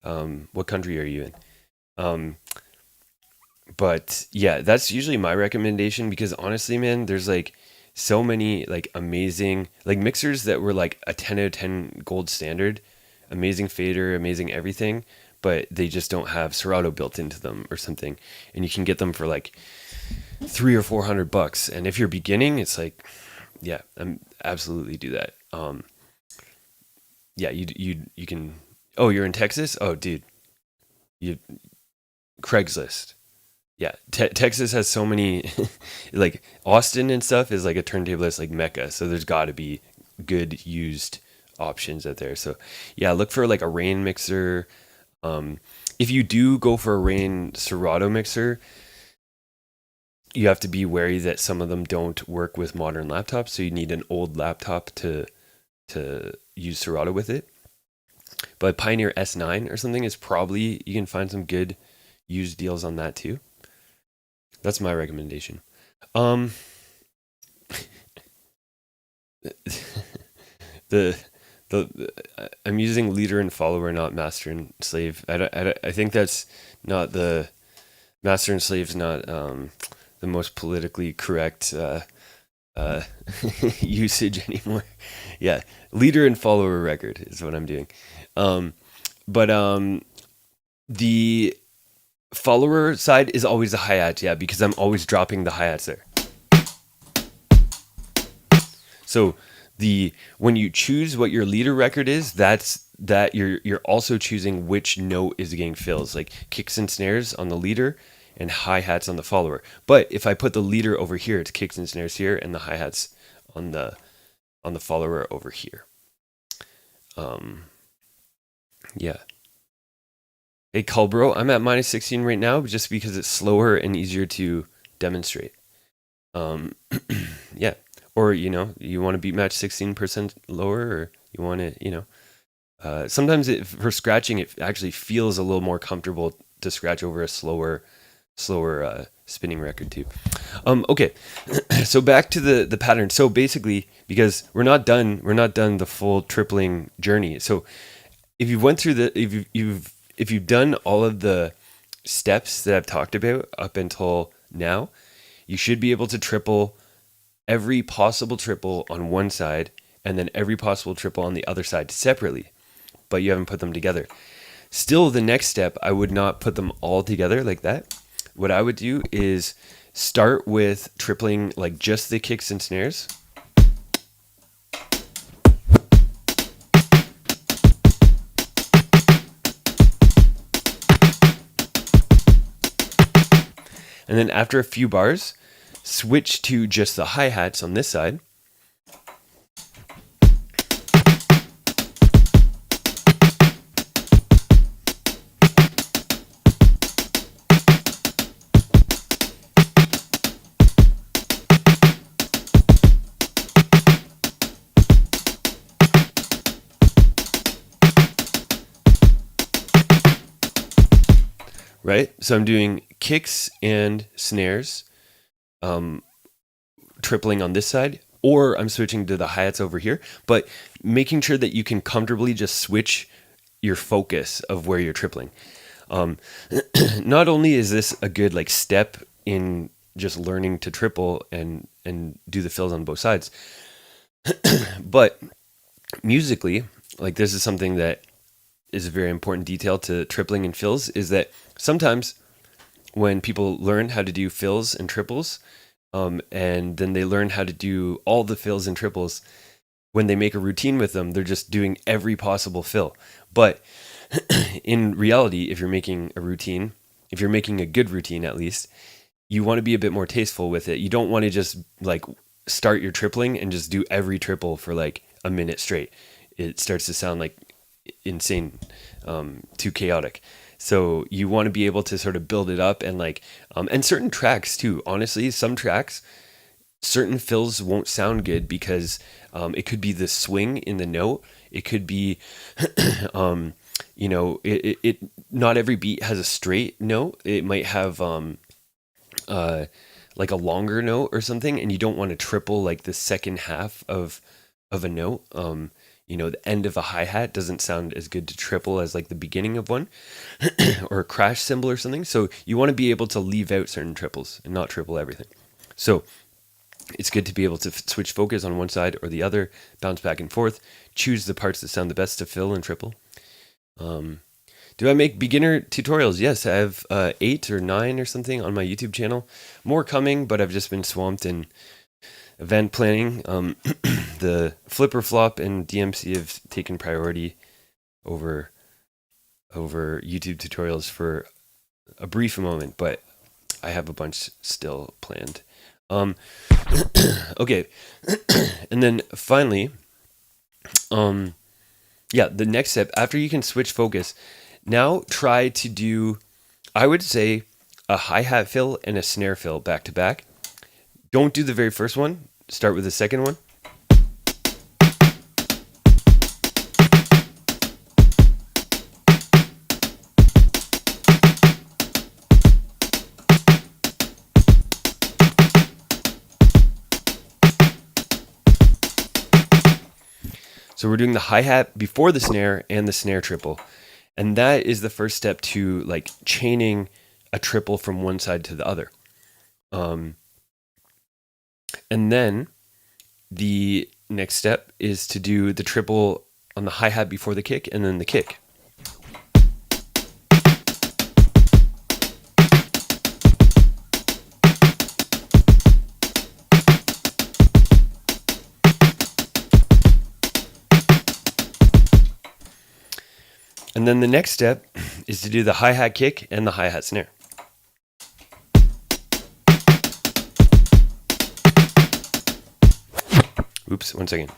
What country are you in? But yeah, that's usually my recommendation because honestly, man, there's like so many like amazing like mixers that were like a 10 out of 10 gold standard, amazing fader, amazing everything, but they just don't have Serato built into them or something. And you can get them for like $300 or $400. And if you're beginning, it's like, yeah, absolutely do that. Yeah, you can. Oh, you're in Texas? Oh, dude, Craigslist. Yeah, Texas has so many, like Austin and stuff is like a turntablist like mecca. So there's got to be good used options out there. So yeah, look for like a Rain mixer. If you do go for a Rain Serato mixer, you have to be wary that some of them don't work with modern laptops. So you need an old laptop to use Serato with it. But Pioneer S9 or something is probably, you can find some good used deals on that too. That's my recommendation. The I'm using leader and follower, not master and slave. I think that's not the master and slave is not the most politically correct usage anymore. Yeah, leader and follower record is what I'm doing. But the follower side is always a hi-hat, yeah, because I'm always dropping the hi-hats there. So when you choose what your leader record is, that you're also choosing which note is getting fills, like kicks and snares on the leader and hi-hats on the follower. But if I put the leader over here, it's kicks and snares here and the hi-hats on the follower over here. Yeah. Hey, Culbro, I'm at minus 16 right now just because it's slower and easier to demonstrate. Yeah. Or, you want to beat match 16% lower, or you want to, sometimes for scratching, it actually feels a little more comfortable to scratch over a slower spinning record too. Okay, so back to the pattern. So basically, because we're not done the full tripling journey. So if you went through if you've done all of the steps that I've talked about up until now, you should be able to triple every possible triple on one side and then every possible triple on the other side separately, but you haven't put them together. Still, the next step, I would not put them all together like that. What I would do is start with tripling like just the kicks and snares. And then after a few bars, switch to just the hi-hats on this side. Right? So I'm doing kicks and snares, tripling on this side, or I'm switching to the hi-hats over here, but making sure that you can comfortably just switch your focus of where you're tripling. Not only is this a good like step in just learning to triple and do the fills on both sides, but musically, like this is something that is a very important detail to tripling and fills, is that sometimes when people learn how to do fills and triples, and then they learn how to do all the fills and triples, when they make a routine with them, they're just doing every possible fill. But in reality, if you're making a routine, if you're making a good routine at least, you want to be a bit more tasteful with it. You don't want to just like start your tripling and just do every triple for like a minute straight. It starts to sound like insane, too chaotic. So you want to be able to sort of build it up and like, and certain tracks too. Honestly, some tracks, certain fills won't sound good because it could be the swing in the note. It could be, it not every beat has a straight note. It might have like a longer note or something, and you don't want to triple like the second half of a note. The end of a hi-hat doesn't sound as good to triple as like the beginning of one or a crash cymbal or something. So you want to be able to leave out certain triples and not triple everything. So it's good to be able to switch focus on one side or the other, bounce back and forth, choose the parts that sound the best to fill and triple. Do I make beginner tutorials? Yes, I have 8 or 9 or something on my YouTube channel. More coming, but I've just been swamped in event planning. The Flipper Flop and DMC have taken priority over YouTube tutorials for a brief moment, but I have a bunch still planned. Okay, and then finally, the next step after you can switch focus, now try to do, I would say, a hi-hat fill and a snare fill back to back. Don't do the very first one. Start with the second one. So we're doing the hi-hat before the snare and the snare triple. And that is the first step to like chaining a triple from one side to the other. And then the next step is to do the triple on the hi-hat before the kick and then the kick. And then the next step is to do the hi-hat kick and the hi-hat snare. Oops, one second.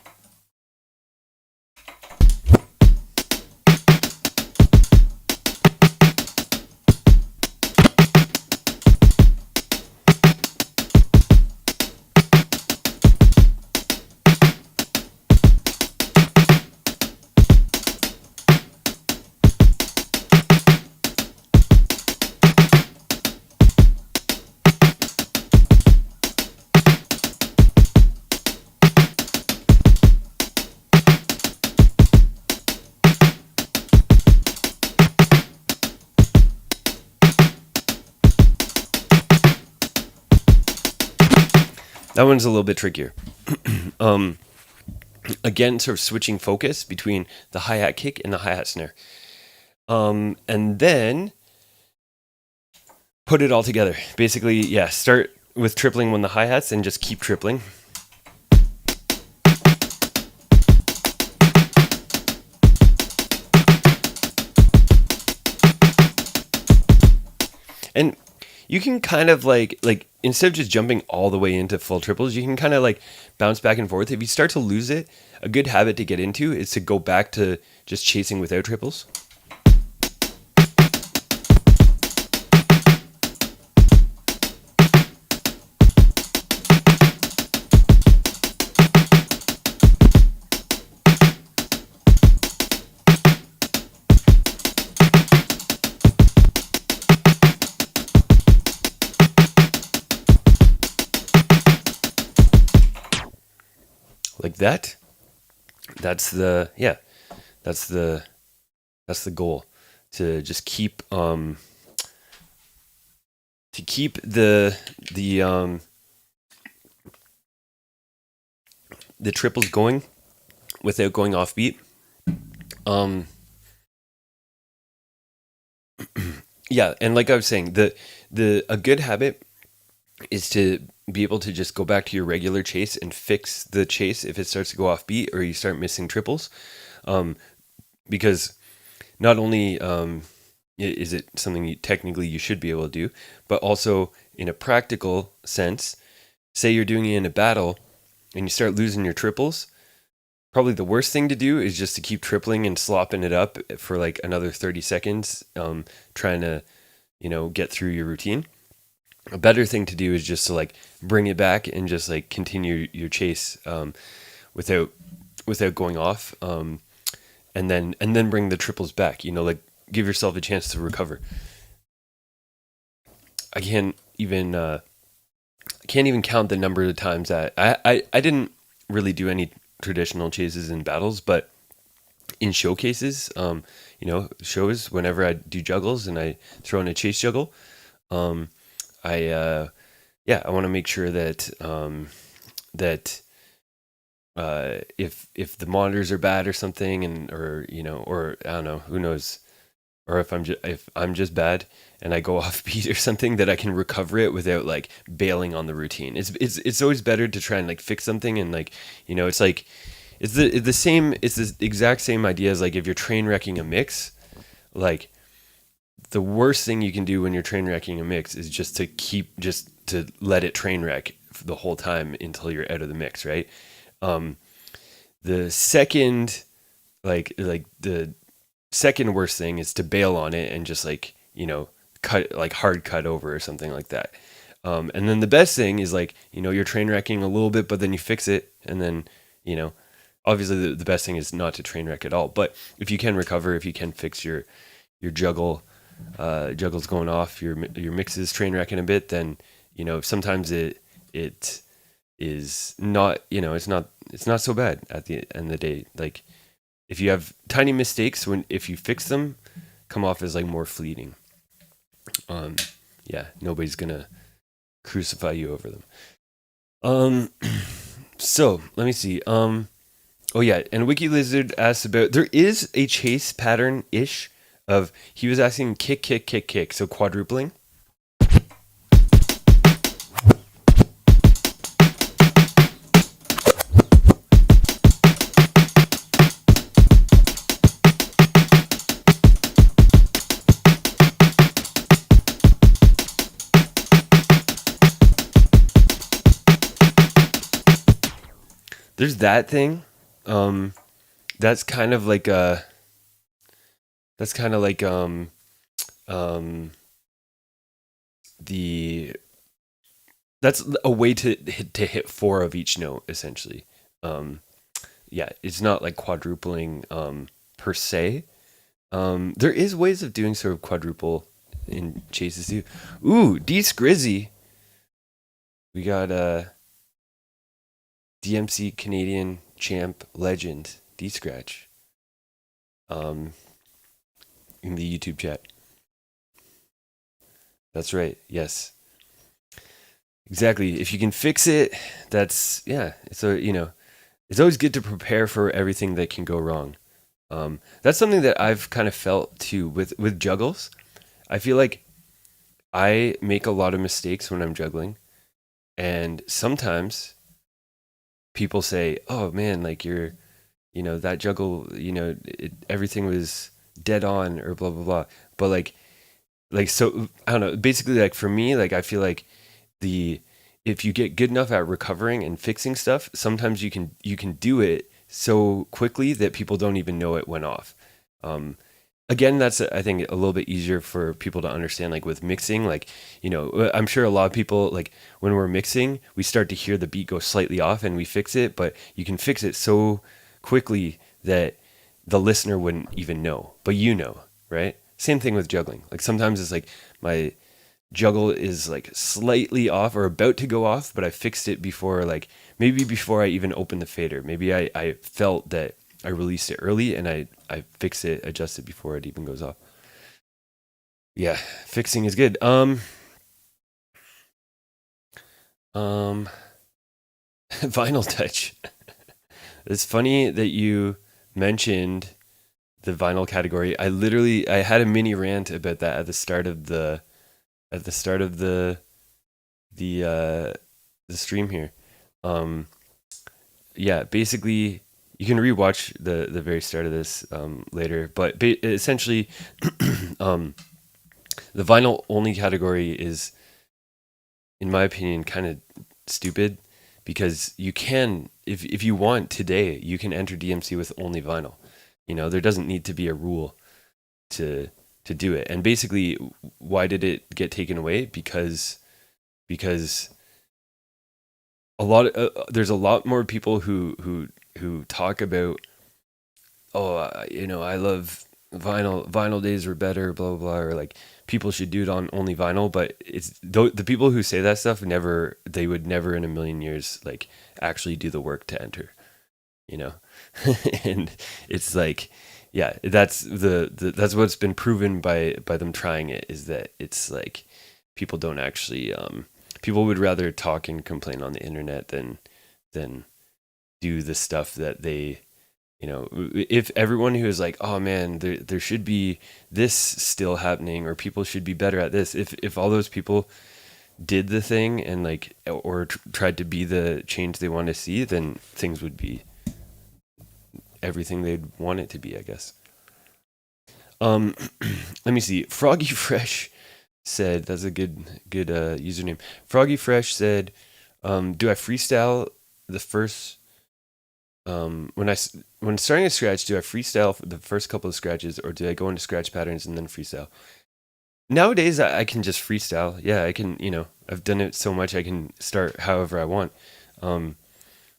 That one's a little bit trickier. Again, sort of switching focus between the hi-hat kick and the hi-hat snare. And then put it all together. Basically, yeah, start with tripling when the hi-hats and just keep tripling. And you can kind of like instead of just jumping all the way into full triples, you can kind of like bounce back and forth. If you start to lose it, a good habit to get into is to go back to just chasing without triples. Like that. That's the goal, to just keep the triples going without going off beat. Yeah, and like I was saying, a good habit is to be able to just go back to your regular chase and fix the chase if it starts to go off beat or you start missing triples. Because not only is it something technically you should be able to do, but also in a practical sense, say you're doing it in a battle and you start losing your triples, probably the worst thing to do is just to keep tripling and slopping it up for like another 30 seconds, trying to, get through your routine. A better thing to do is just to like bring it back and just like continue your chase without going off, and then bring the triples back. Like give yourself a chance to recover. I can't even count the number of times that I didn't really do any traditional chases in battles, but in showcases, shows, whenever I do juggles and I throw in a chase juggle, I want to make sure that if the monitors are bad or something, or I don't know, who knows, or if I'm just bad and I go off beat or something, that I can recover it without like bailing on the routine. It's always better to try and like fix something, and like it's like it's the exact same idea as like if you're train wrecking a mix. Like the worst thing you can do when you're train wrecking a mix is just to let it train wreck the whole time until you're out of the mix, right? The second the second worst thing is to bail on it and just like hard cut over or something like that. And then the best thing is like you're train wrecking a little bit, but then you fix it, and then obviously the best thing is not to train wreck at all. But if you can recover, if you can fix your juggles going off, your mixes train wrecking a bit, then sometimes it is not it's not so bad at the end of the day. Like if you have tiny mistakes, if you fix them, come off as like more fleeting. Nobody's gonna crucify you over them. So let me see. Oh yeah, and WikiLizard asked about, there is a chase pattern ish of, he was asking kick, kick, kick, kick, so quadrupling. There's that thing. That's kind of like that's a way to hit 4 of each note, essentially. It's not like quadrupling per se. There is ways of doing sort of quadruple in chases too. Ooh, D Scrizzy. We got DMC Canadian champ legend D Scratch in the YouTube chat. That's right. Yes. Exactly. If you can fix it, that's yeah. So it's always good to prepare for everything that can go wrong. That's something that I've kind of felt too with juggles. I feel like I make a lot of mistakes when I'm juggling, and sometimes people say, "Oh man, like that juggle, everything was dead on," or blah blah blah. But so I don't know. Basically, like for me, like I feel like the if you get good enough at recovering and fixing stuff, sometimes you can do it so quickly that people don't even know it went off. Um, Again, that's I think a little bit easier for people to understand. Like with mixing, like I'm sure a lot of people like when we're mixing, we start to hear the beat go slightly off, and we fix it, but you can fix it so quickly that the listener wouldn't even know, but right? Same thing with juggling. Like sometimes it's like my juggle is like slightly off or about to go off, but I fixed it before, like maybe before I even opened the fader. Maybe I felt that I released it early and I fix it, adjust it before it even goes off. Yeah, fixing is good. Vinyl touch. It's funny that you mentioned the vinyl category. I had a mini rant about that at the start of the stream here. Um, yeah, basically, you can rewatch the very start of this later, but essentially, um, the vinyl only category is, in my opinion, kind of stupid because you can, if you want today, you can enter DMC with only vinyl. There doesn't need to be a rule to do it. And basically, why did it get taken away? Because there's a lot more people who talk about, oh, I love vinyl days were better, blah blah blah, or like people should do it on only vinyl. But it's the people who say that stuff they would never in a million years like actually do the work to enter, you know. And it's like, yeah, that's what's been proven by them trying it, is that it's like people don't actually people would rather talk and complain on the internet than do the stuff that they, if everyone who is like, oh man, there should be this still happening, or people should be better at this, if all those people did the thing and like, or tried to be the change they want to see, then things would be everything they'd want it to be, I guess. Let me see. Froggy Fresh said, that's a good username. Froggy Fresh said, do I freestyle the first when starting a scratch, do I freestyle for the first couple of scratches, or do I go into scratch patterns and then freestyle? Nowadays, I can just freestyle. Yeah, I can. I've done it so much, I can start however I want.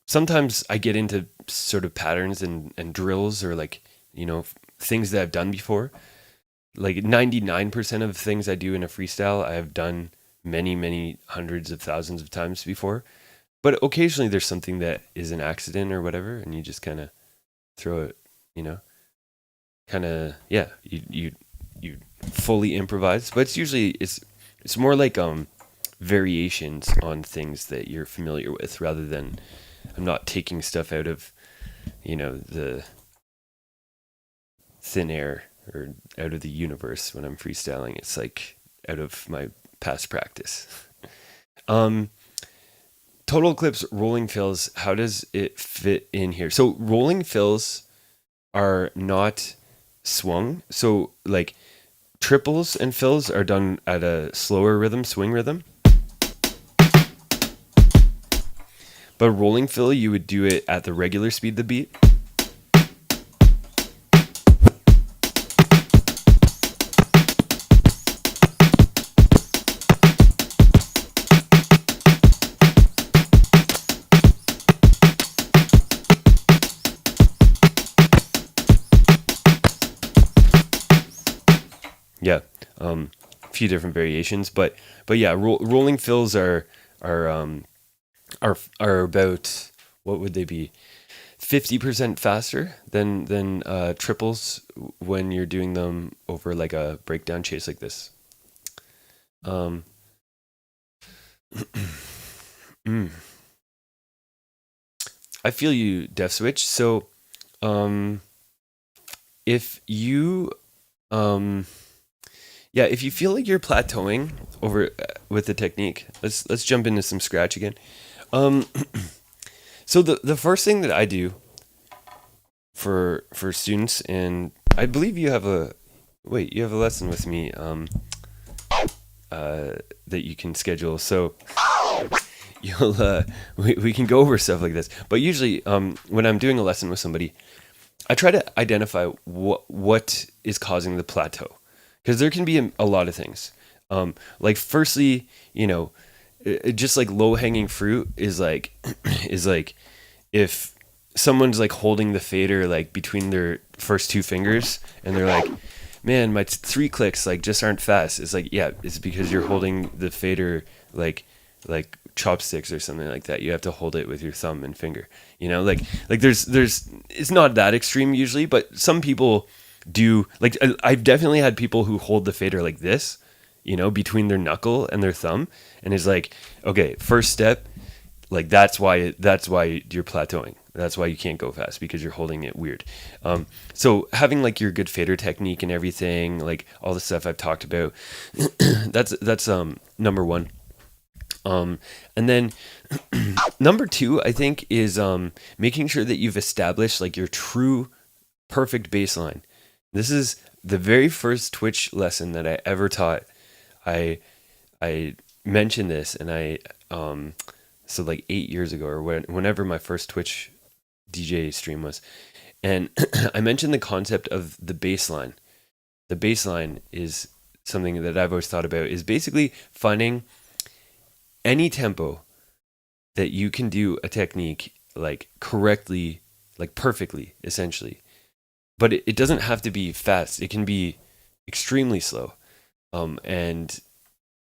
Sometimes I get into sort of patterns and drills, or like things that I've done before. Like 99% of things I do in a freestyle, I have done many hundreds of thousands of times before. But occasionally there's something that is an accident or whatever, and you just kind of throw it, kind of, yeah, you fully improvise. But it's usually it's more like variations on things that you're familiar with, rather than, I'm not taking stuff out of the thin air or out of the universe when I'm freestyling. It's like out of my past practice. Total Eclipse rolling fills, how does it fit in here? So rolling fills are not swung. So like triples and fills are done at a slower rhythm, swing rhythm. But rolling fill, you would do it at the regular speed of the beat. Yeah, a few different variations, but yeah, rolling fills are about, what would they be? 50% faster than triples when you're doing them over like a breakdown chase like this. I feel you, Def Switch. So, if you, if you feel like you're plateauing over with the technique, let's jump into some scratch again. Um, so the first thing that I do for students, and I believe you have a lesson with me that you can schedule. So you'll we can go over stuff like this. But usually when I'm doing a lesson with somebody, I try to identify what is causing the plateau, because there can be a lot of things. Like firstly, just like low hanging fruit is like if someone's like holding the fader like between their first two fingers and they're like, man, my 3 clicks like just aren't fast. It's like, yeah, it's because you're holding the fader like chopsticks or something like that. You have to hold it with your thumb and finger. Like there's it's not that extreme usually, but some people do. Like I've definitely had people who hold the fader like this, between their knuckle and their thumb, and it's like, okay, first step, like that's why you're plateauing. That's why you can't go fast, because you're holding it weird. So having like your good fader technique and everything, like all the stuff I've talked about, that's number one. And then number two, I think, is making sure that you've established like your true perfect baseline. This is the very first Twitch lesson that I ever taught. I mentioned this, and so like 8 years ago, or whenever my first Twitch DJ stream was, and I mentioned the concept of the baseline. The baseline is something that I've always thought about, is basically finding any tempo that you can do a technique like correctly, like perfectly, essentially. But it doesn't have to be fast. It can be extremely slow. And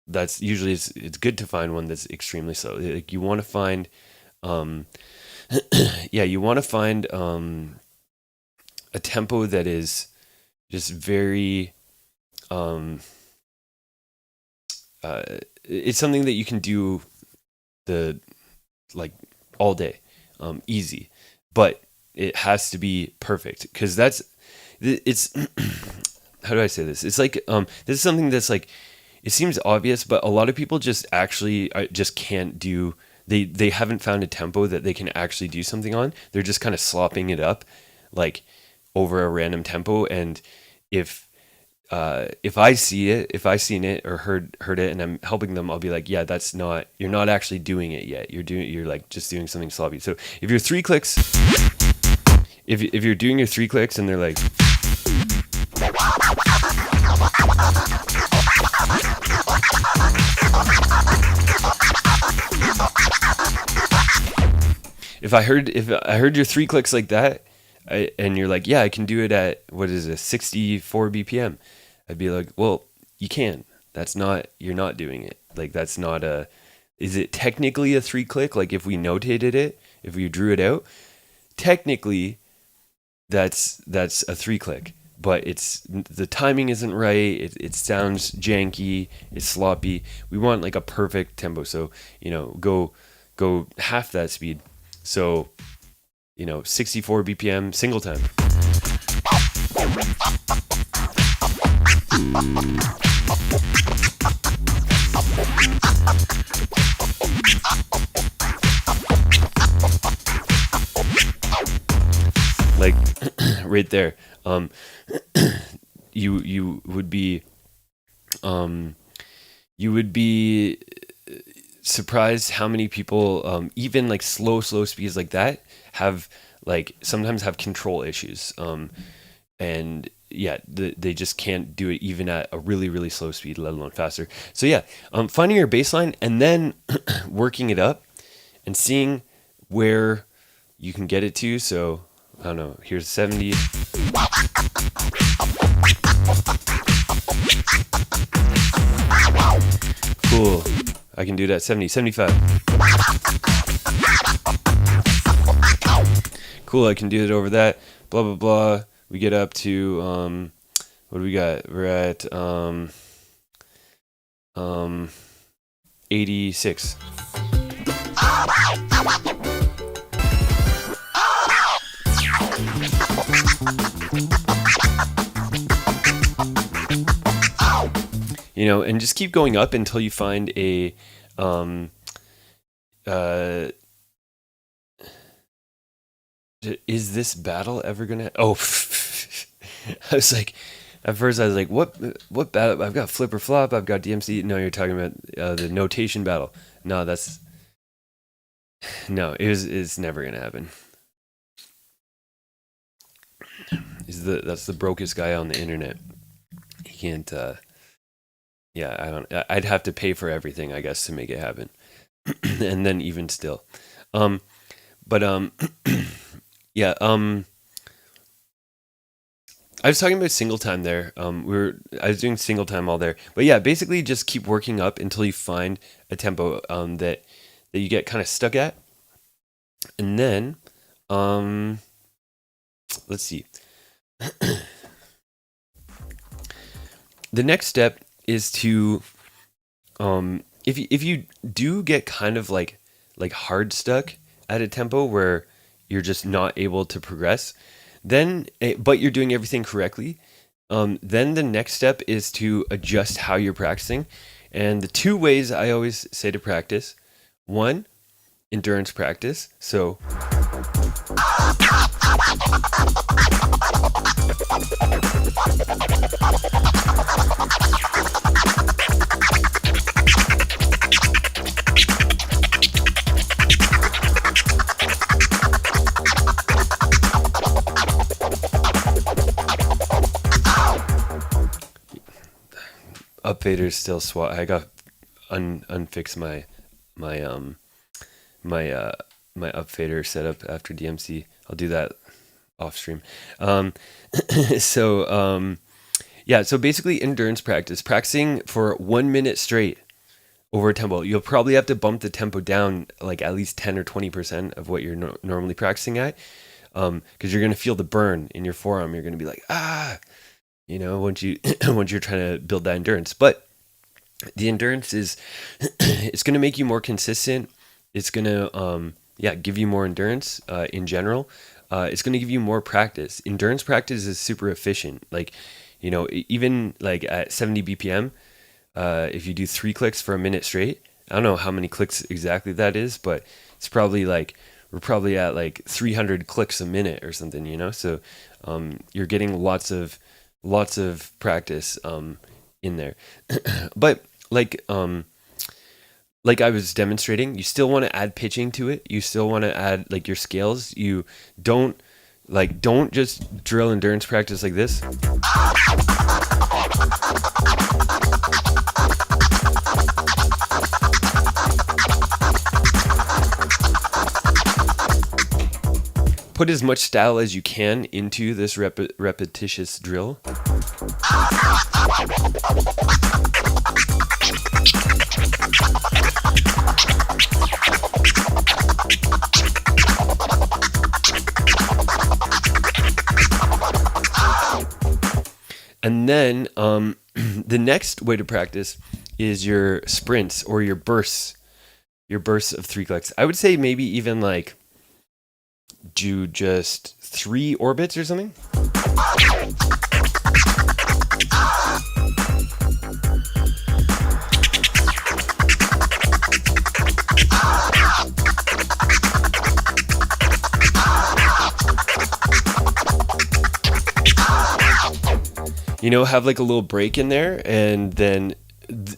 that's usually, it's good to find one that's extremely slow. Like you want to find, you want to find a tempo that is just very, it's something that you can do all day, easy, but it has to be perfect, because it's how do I say this? It's like this is something that's like, it seems obvious, but a lot of people just actually just can't do. They haven't found a tempo that they can actually do something on. They're just kind of slopping it up, like over a random tempo. And if I see it, if I've seen it or heard it, and I'm helping them, I'll be like, yeah, you're not actually doing it yet. You're like just doing something sloppy. So if you're 3 clicks, if you're doing your 3 clicks and they're like, if I heard your 3 clicks like that, and you're like, yeah, I can do it at, what is it, 64 BPM. I'd be like, well, you can. You're not doing it. Like, that's not is it technically a 3 click? Like, if we notated it, if we drew it out, technically that's a 3 click, but the timing isn't right. It sounds janky. It's sloppy. We want like a perfect tempo. So, go half that speed. So, 64 BPM single time. Like right there. You would be surprised how many people, even like slow speeds like that, sometimes have control issues. And yeah, they just can't do it even at a really, really slow speed, let alone faster. So yeah, finding your baseline and then working it up and seeing where you can get it to. So I don't know, here's 70. Cool. I can do that 70, 75. Cool, I can do it over that. Blah, blah, blah. We get up to, what do we got? We're at 86. You know, and just keep going up until you find a is this battle ever gonna? Oh, I was like, at first I was like, what battle? I've got flip or flop. I've got DMC. No, you're talking about the notation battle. No, it's never gonna happen. That's the brokest guy on the internet. He can't. Yeah, I'd have to pay for everything, I guess, to make it happen. And then even still, yeah. I was talking about single time there. I was doing single time all there, but yeah, basically just keep working up until you find a tempo that you get kind of stuck at, and then let's see. The next step is to if you do get kind of like hard stuck at a tempo where you're just not able to progress, then but you're doing everything correctly, then the next step is to adjust how you're practicing. And the two ways I always say to practice: one, endurance practice. So up fader's still swat. I got unfix my up fader setup after DMC. I'll do that off stream. Yeah, so basically endurance practice, practicing for 1 minute straight over a tempo. You'll probably have to bump the tempo down like at least 10 or 20% of what you're normally practicing at, because you're going to feel the burn in your forearm. You're going to be like, you know, once you're trying to build that endurance. But the endurance is it's going to make you more consistent. It's going to give you more endurance in general. It's going to give you more practice. Endurance practice is super efficient. Like, you know, even like at 70 BPM, if you do 3 clicks for a minute straight, I don't know how many clicks exactly that is, but it's probably like, we're probably at like 300 clicks a minute or something, you know? So you're getting lots of practice in there. But like I was demonstrating, you still want to add pitching to it. You still want to add like your scales. You don't just drill endurance practice like this. Put as much style as you can into this repetitious drill. And then the next way to practice is your sprints or your bursts of 3 clicks. I would say maybe even like do just 3 orbits or something. You know, have like a little break in there, and then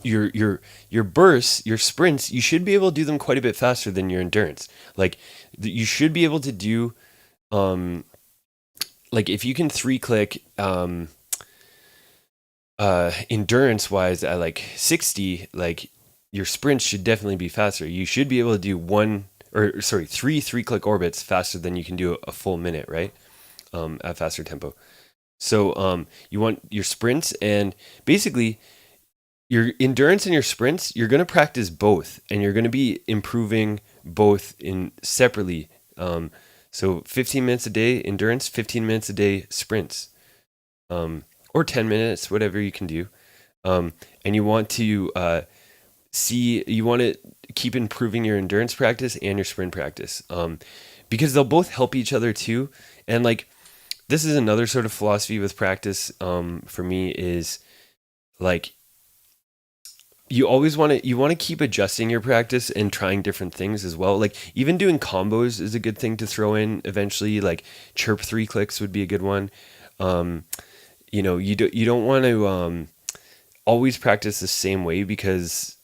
your bursts, your sprints, you should be able to do them quite a bit faster than your endurance. Like you should be able to do, like if you can 3 click endurance wise at like 60, like your sprints should definitely be faster. You should be able to do 3 click orbits faster than you can do a full minute, right? At faster tempo. So you want your sprints, and basically your endurance and your sprints, you're going to practice both, and you're going to be improving both in separately. So 15 minutes a day endurance, 15 minutes a day sprints, or 10 minutes, whatever you can do. And you want to you want to keep improving your endurance practice and your sprint practice, because they'll both help each other too. And like, this is another sort of philosophy with practice, for me, is like, you always want to keep adjusting your practice and trying different things as well. Like, even doing combos is a good thing to throw in eventually. Like, chirp 3 clicks would be a good one. You know, you don't want to always practice the same way, because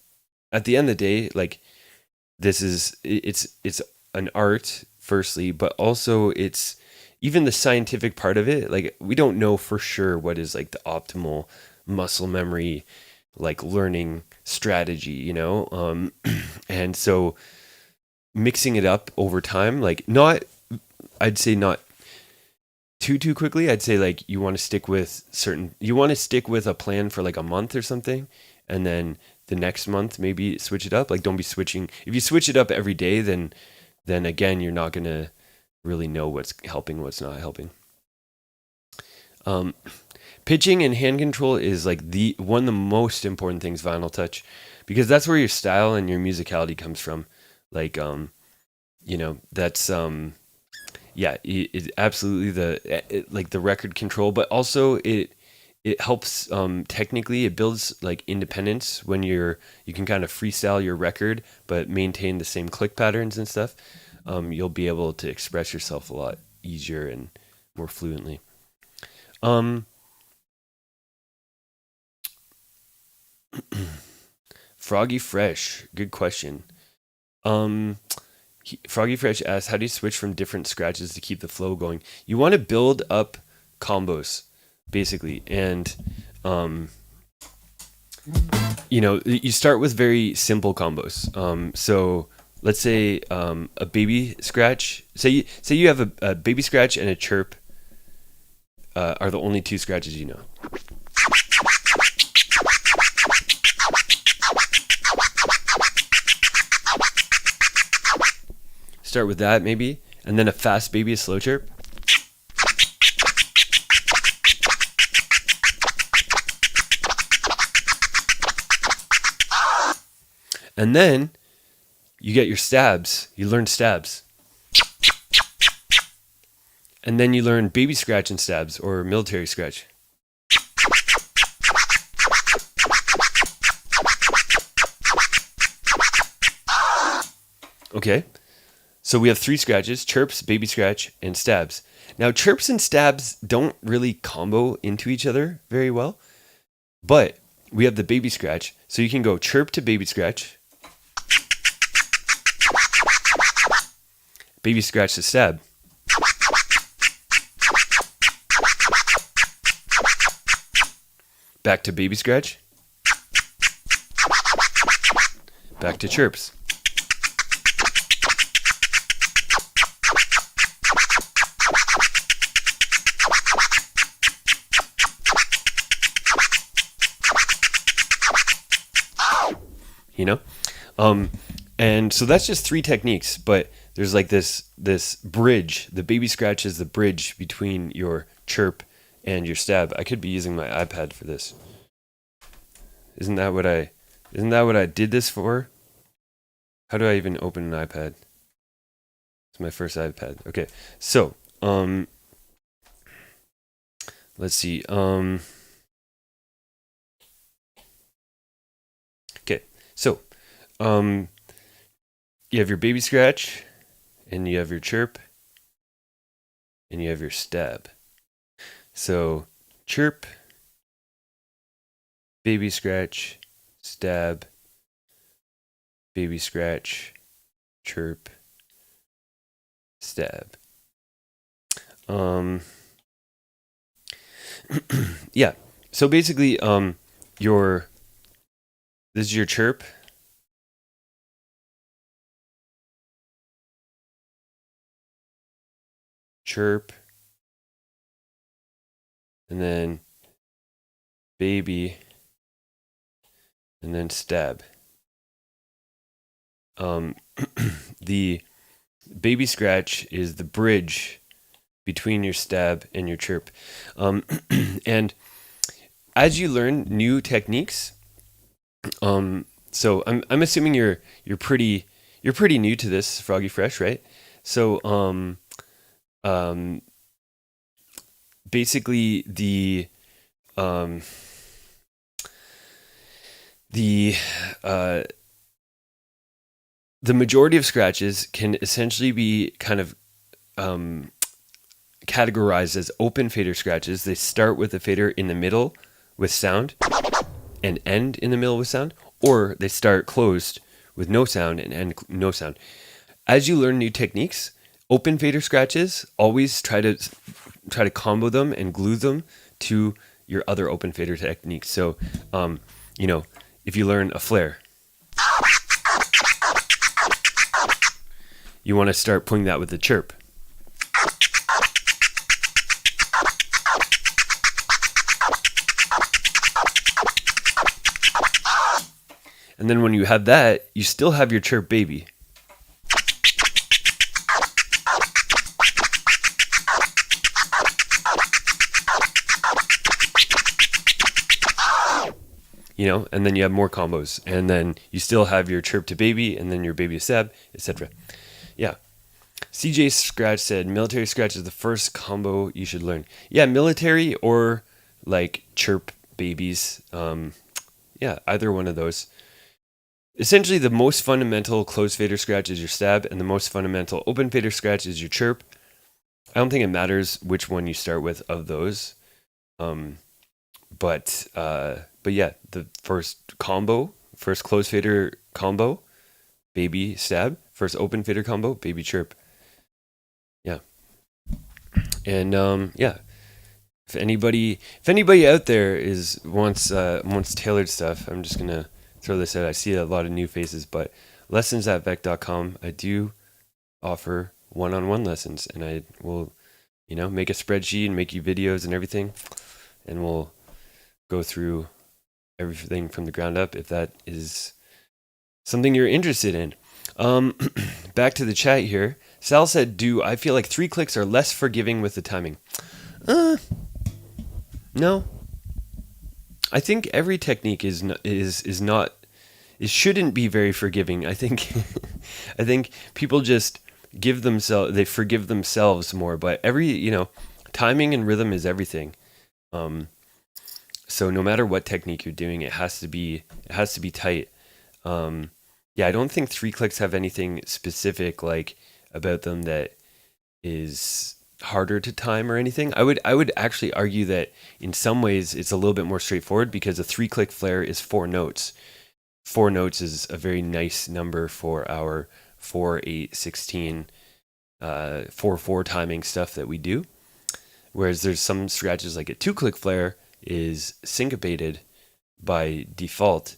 at the end of the day, like, it's an art firstly, but also it's even the scientific part of it. Like, we don't know for sure what is like the optimal muscle memory, like, learning strategy, you know? And so mixing it up over time, like, I'd say not too quickly. I'd say like, you want to stick with a plan for like a month or something. And then the next month, maybe switch it up. Like, don't be switching. If you switch it up every day, then again, you're not going to really know what's helping, what's not helping. Pitching and hand control is like one of the most important things, Vinyl Touch, because that's where your style and your musicality comes from. Like, you know, that's, yeah, it absolutely like the record control, but also it helps, technically, it builds like independence when you can kind of freestyle your record, but maintain the same click patterns and stuff. You'll be able to express yourself a lot easier and more fluently. Froggy Fresh, good question. Froggy Fresh asks, how do you switch from different scratches to keep the flow going? You want to build up combos, basically, and you know, you start with very simple combos. So let's say a baby scratch. Say you have a baby scratch and a chirp are the only 2 scratches you know. Start with that maybe, and then a fast baby, a slow chirp. And then you get your stabs. You learn stabs. And then you learn baby scratch and stabs, or military scratch. Okay. So we have 3 scratches: chirps, baby scratch, and stabs. Now, chirps and stabs don't really combo into each other very well, but we have the baby scratch. So you can go chirp to baby scratch, baby scratch to stab, back to baby scratch, back to chirps. You know? And so that's just 3 techniques, but there's like this bridge. The baby scratch is the bridge between your chirp and your stab. I could be using my iPad for this. Isn't that what I did this for? How do I even open an iPad? It's my first iPad. Okay. So, let's see. Okay. So, you have your baby scratch, and you have your chirp, and you have your stab. So, chirp, baby scratch, stab, baby scratch, chirp, stab. Yeah. So basically, this is your chirp. Chirp. And then baby. And then stab. The baby scratch is the bridge between your stab and your chirp. And as you learn new techniques, So I'm assuming you're pretty new to this, Froggy Fresh, right? So um, basically um, the the majority of scratches can essentially be kind of categorized as open fader scratches. They start with a fader in the middle with sound and end in the middle with sound, or they start closed with no sound and end no sound. As you learn new techniques, open fader scratches, always try to combo them and glue them to your other open fader techniques. So, if you learn a flare, you want to start putting that with the chirp. And then when you have that, you still have your chirp baby. And then you have more combos, and then you still have your chirp to baby, and then your baby to stab, etc. Yeah. CJ Scratch said, military scratch is the first combo you should learn. Yeah, military or like chirp babies. Yeah, either one of those. Essentially, the most fundamental closed fader scratch is your stab, and the most fundamental open fader scratch is your chirp. I don't think it matters which one you start with of those. But yeah, the first closed fader combo, baby stab. First open fader combo, baby chirp. Yeah. And yeah. If anybody out there wants tailored stuff, I'm just gonna throw this out. I see a lot of new faces, but lessons@vec.com, I do offer one-on-one lessons, and I will, make a spreadsheet and make you videos and everything, and we'll go through everything from the ground up if that is something you're interested in. Back to the chat here. Sal said, I feel like 3 clicks are less forgiving with the timing? No. I think every technique shouldn't be very forgiving. I think people just forgive themselves more, but timing and rhythm is everything. So no matter what technique you're doing, it has to be tight. Yeah, I don't think 3 clicks have anything specific about them that is harder to time or anything. I would actually argue that in some ways it's a little bit more straightforward, because a 3-click flare is 4 notes. 4 notes is a very nice number for our 4, 8, 16, 4/4 timing stuff that we do. Whereas there's some scratches like a 2-click flare is syncopated by default,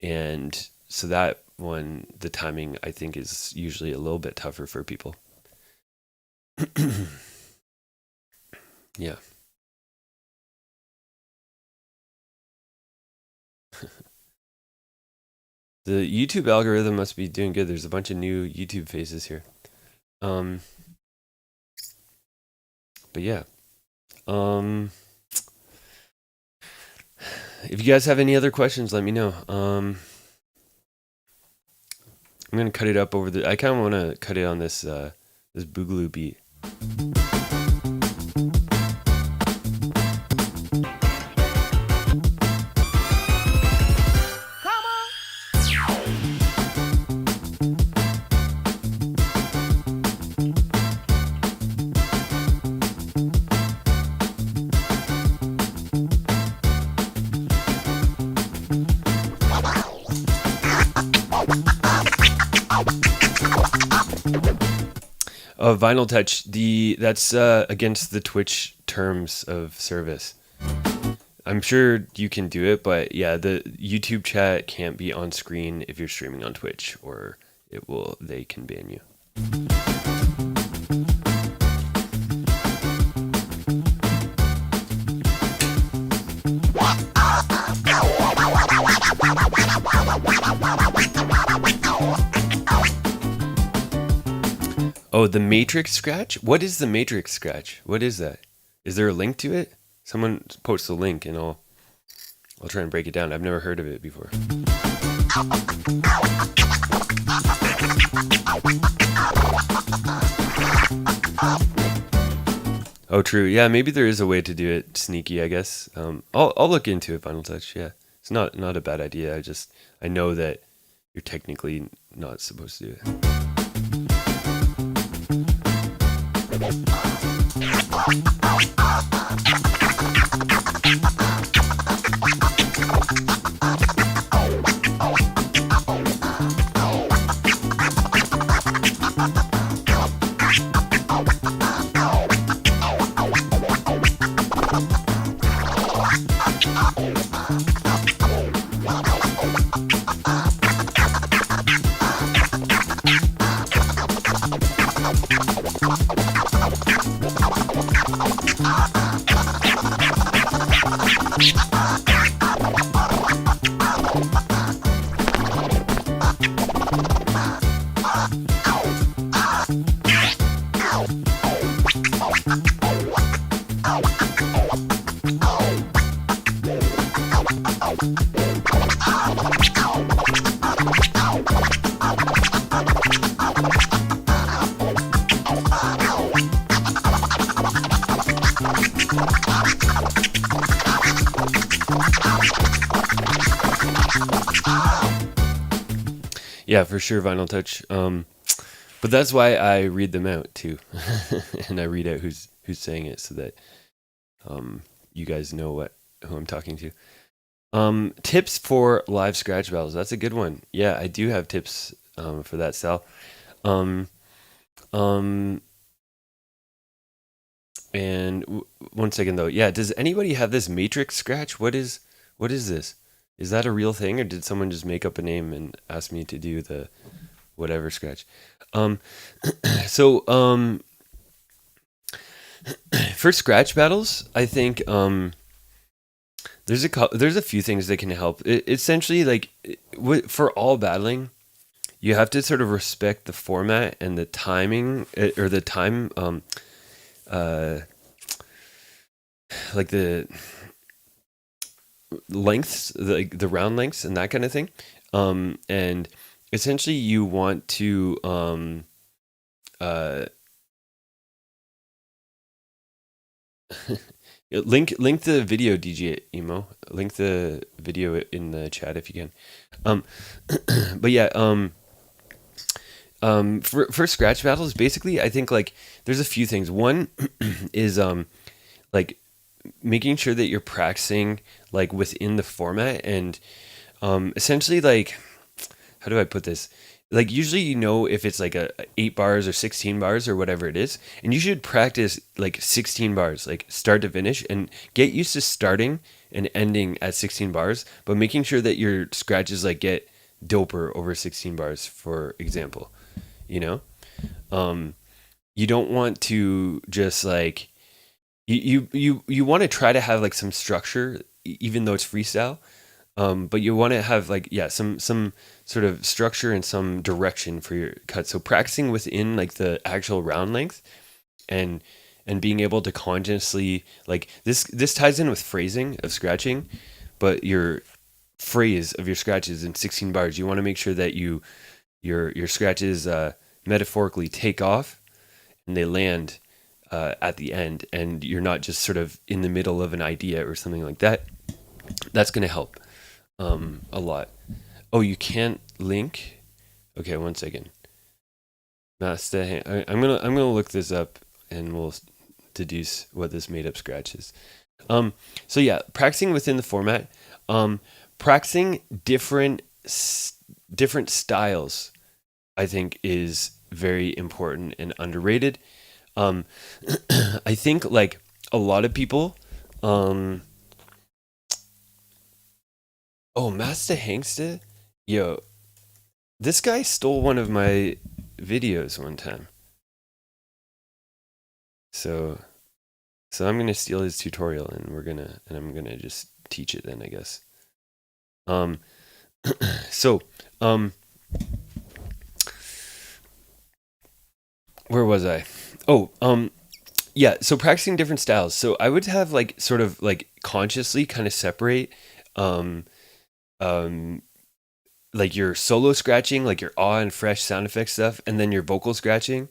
and so that one, the timing, I think, is usually a little bit tougher for people. Yeah. The YouTube algorithm must be doing good. There's a bunch of new YouTube faces here. But yeah. If you guys have any other questions, let me know. I'm gonna cut it up I kind of want to cut it on this this boogaloo beat. Vinyl touch, that's against the Twitch terms of service. I'm sure you can do it, but yeah, the YouTube chat can't be on screen if you're streaming on Twitch, or they can ban you. Oh, the Matrix scratch? What is the Matrix scratch? What is that? Is there a link to it? Someone post a link and I'll try and break it down. I've never heard of it before. Oh, true. Yeah, maybe there is a way to do it sneaky, I guess. I'll look into it, Final Touch. Yeah, it's not a bad idea. I know that you're technically not supposed to do it. Yeah, for sure, Vinyl Touch. But that's why I read them out too, and I read out who's saying it so that you guys know who I'm talking to. Tips for live scratch battles. That's a good one. Yeah, I do have tips for that, Sal. And 1 second though. Yeah, does anybody have this matrix scratch? What is this? Is that a real thing, or did someone just make up a name and ask me to do the whatever scratch? So for scratch battles, I think there's a few things that can help. Essentially, like for all battling, you have to sort of respect the format and the timing or the time, like the lengths, the round lengths and that kind of thing. And essentially you want to link the video, DJ Emo. Link the video in the chat if you can. But yeah, for scratch battles, basically I think like there's a few things. One is like making sure that you're practicing like within the format, and essentially, like, how do I put this? Like usually you know if it's like a 8 bars or 16 bars or whatever it is, and you should practice like 16 bars, like start to finish, and get used to starting and ending at 16 bars, but making sure that your scratches like get doper over 16 bars, for example. You know, you don't want to just like you want to try to have like some structure, even though it's freestyle. But you want to have like, yeah, some sort of structure and some direction for your cut. So practicing within like the actual round length, and being able to consciously, like, this ties in with phrasing of scratching, but your phrase of your scratches in 16 bars, you want to make sure that your scratches metaphorically take off and they land at the end, and you're not just sort of in the middle of an idea or something like that. That's going to help a lot. Oh, you can't link? Okay, 1 second. I'm gonna look this up, and we'll deduce what this made up scratch is. So yeah, practicing within the format, practicing different styles, I think is very important and underrated. I think like a lot of people, oh, Master Hangsta, yo, this guy stole one of my videos one time. So I'm gonna steal his tutorial, and I'm gonna just teach it then, I guess. So where was I? Oh, yeah. So practicing different styles. So I would have like sort of like consciously kind of separate like your solo scratching, like your awe and fresh sound effects stuff, and then your vocal scratching,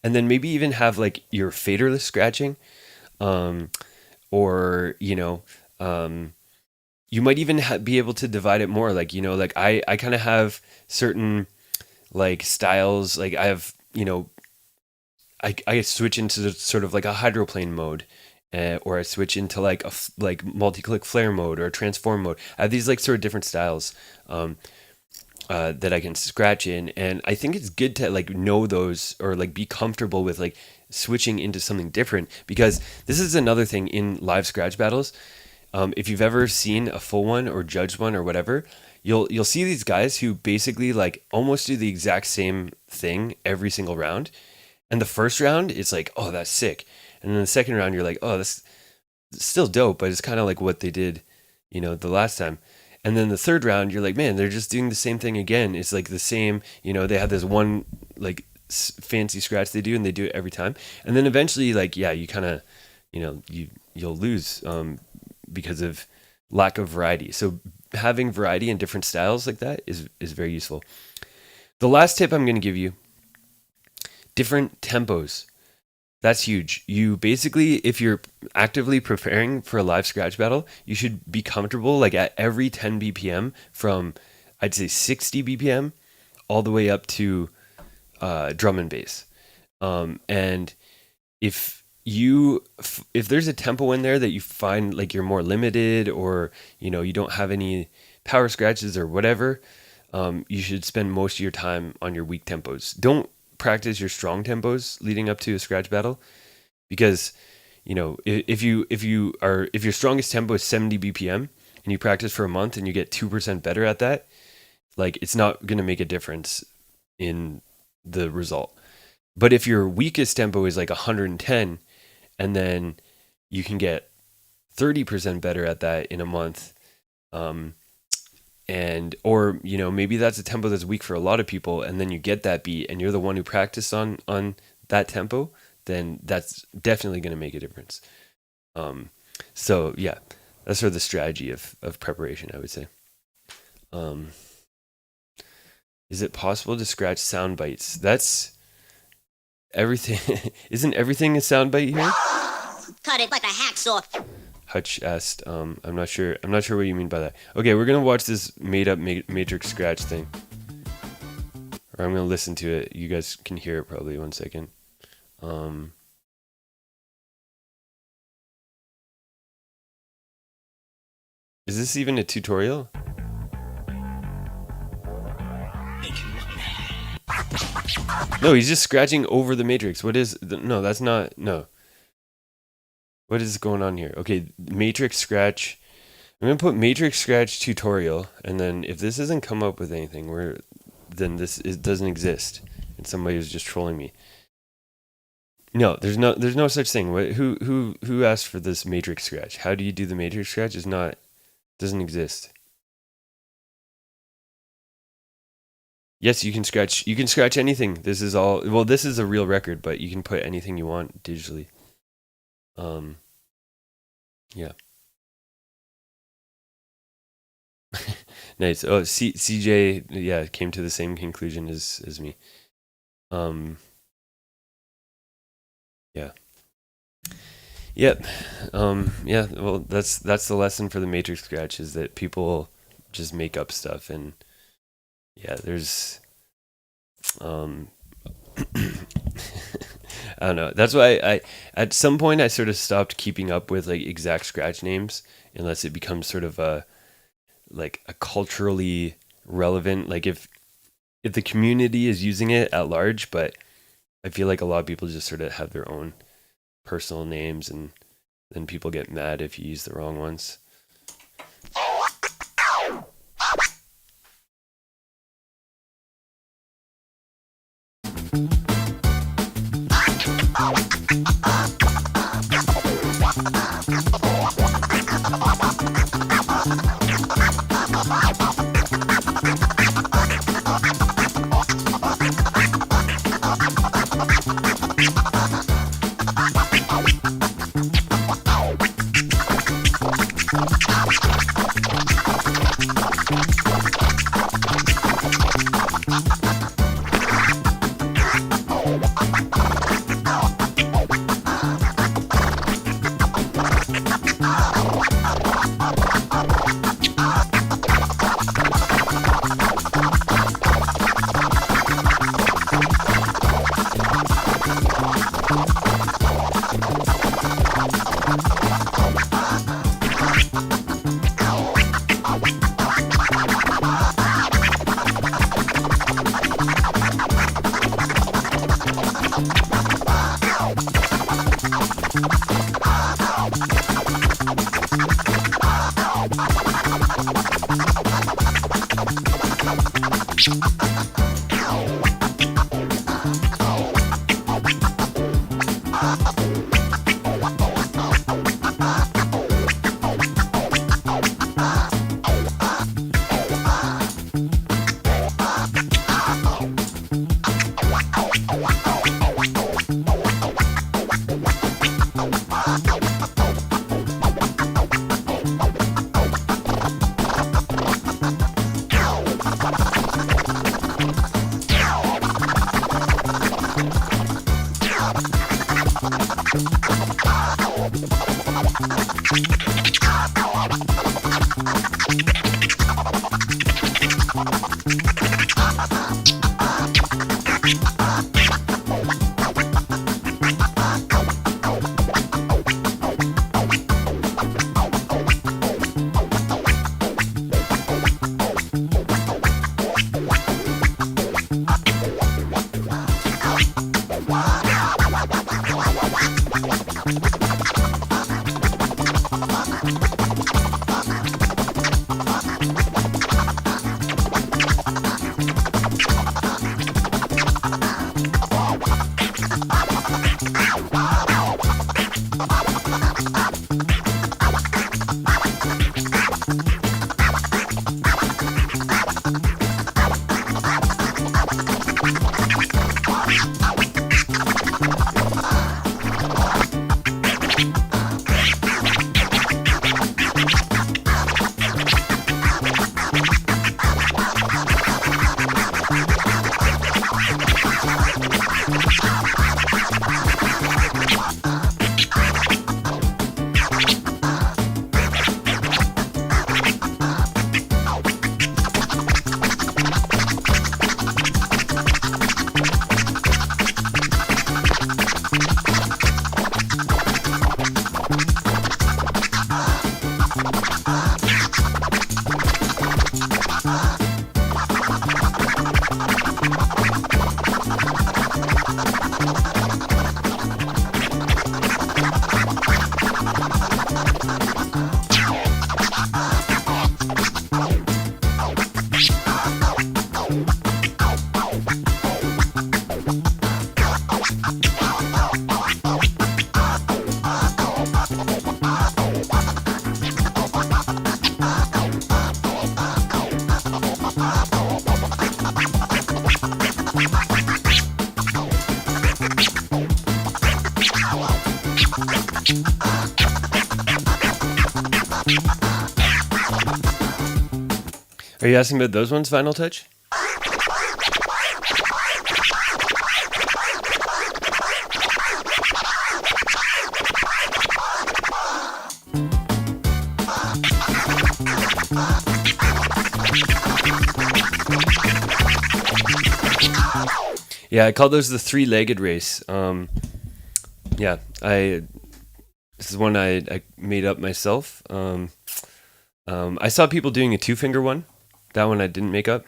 and then maybe even have like your faderless scratching, or you might even be able to divide it more. Like like I kind of have certain like styles. Like I have I switch into sort of like a hydroplane mode. Or I switch into like like multi-click flare mode or a transform mode. I have these like sort of different styles that I can scratch in, and I think it's good to like know those or like be comfortable with like switching into something different, because this is another thing in live scratch battles. If you've ever seen a full one or judged one or whatever, you'll see these guys who basically like almost do the exact same thing every single round, and the first round it's like, oh, that's sick. And then the second round, you're like, oh, that's still dope, but it's kind of like what they did, the last time. And then the third round, you're like, man, they're just doing the same thing again. It's like the same, they have this one like fancy scratch they do, and they do it every time. And then eventually, like, yeah, you kind of, you'll lose because of lack of variety. So having variety and different styles like that is very useful. The last tip I'm going to give you: different tempos. That's huge. You basically, if you're actively preparing for a live scratch battle, you should be comfortable like at every 10 BPM from, I'd say 60 BPM all the way up to drum and bass. And if there's a tempo in there that you find like you're more limited, or you don't have any power scratches or whatever, you should spend most of your time on your weak tempos. Don't practice your strong tempos leading up to a scratch battle, because if your strongest tempo is 70 BPM and you practice for a month and you get 2% better at that, like it's not going to make a difference in the result. But if your weakest tempo is like 110 and then you can get 30% better at that in a month, or maybe that's a tempo that's weak for a lot of people, and then you get that beat and you're the one who practiced on that tempo, then that's definitely going to make a difference. So yeah, that's sort of the strategy of preparation, I would say. Is it possible to scratch sound bites? That's everything. Isn't everything a sound bite here? Cut it like a hacksaw. Hutch asked, I'm not sure what you mean by that. Okay, we're gonna watch this made up matrix scratch thing, or I'm gonna listen to it. You guys can hear it probably. 1 second. Is this even a tutorial? No, he's just scratching over the matrix. No, that's not, no. What is going on here? Okay, matrix scratch. I'm going to put matrix scratch tutorial, and then if this doesn't come up with anything, then it doesn't exist, and somebody was just trolling me. No, there's no such thing. Who asked for this matrix scratch? How do you do the matrix scratch? Doesn't exist. Yes, you can scratch anything. This is a real record, but you can put anything you want digitally. Yeah. Nice. Oh, CJ, yeah, came to the same conclusion as me. Yeah. Yep. Yeah, well, that's the lesson for the matrix scratch, is that people just make up stuff, and yeah, there's I don't know. That's why I at some point I sort of stopped keeping up with like exact scratch names, unless it becomes sort of a culturally relevant, like if the community is using it at large. But I feel like a lot of people just sort of have their own personal names, and then people get mad if you use the wrong ones. Are you asking about those ones, Final Touch? Yeah, I call those the three-legged race. Yeah, this is one I made up myself. I saw people doing a two-finger one. That one I didn't make up.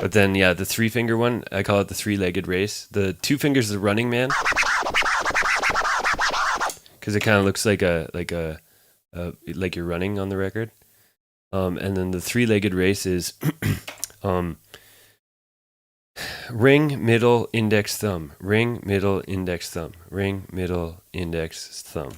But then, yeah, the three-finger one, I call it the three-legged race. The two fingers is the running man, because it kind of looks like like you're running on the record. And then the three-legged race is ring, middle, index, thumb. Ring, middle, index, thumb. Ring, middle, index, thumb.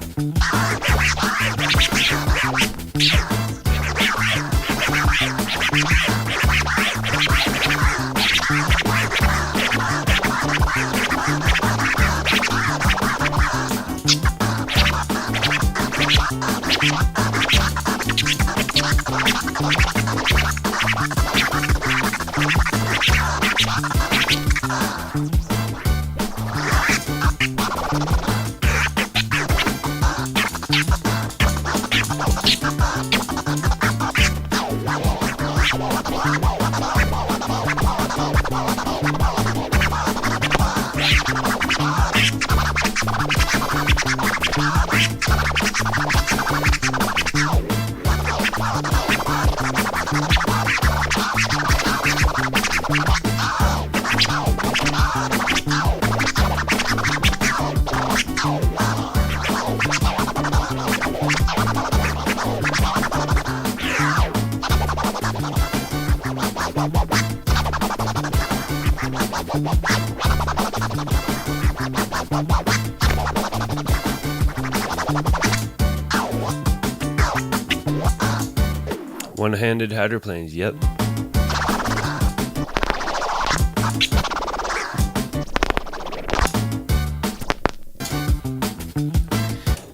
One-handed hydroplanes, yep.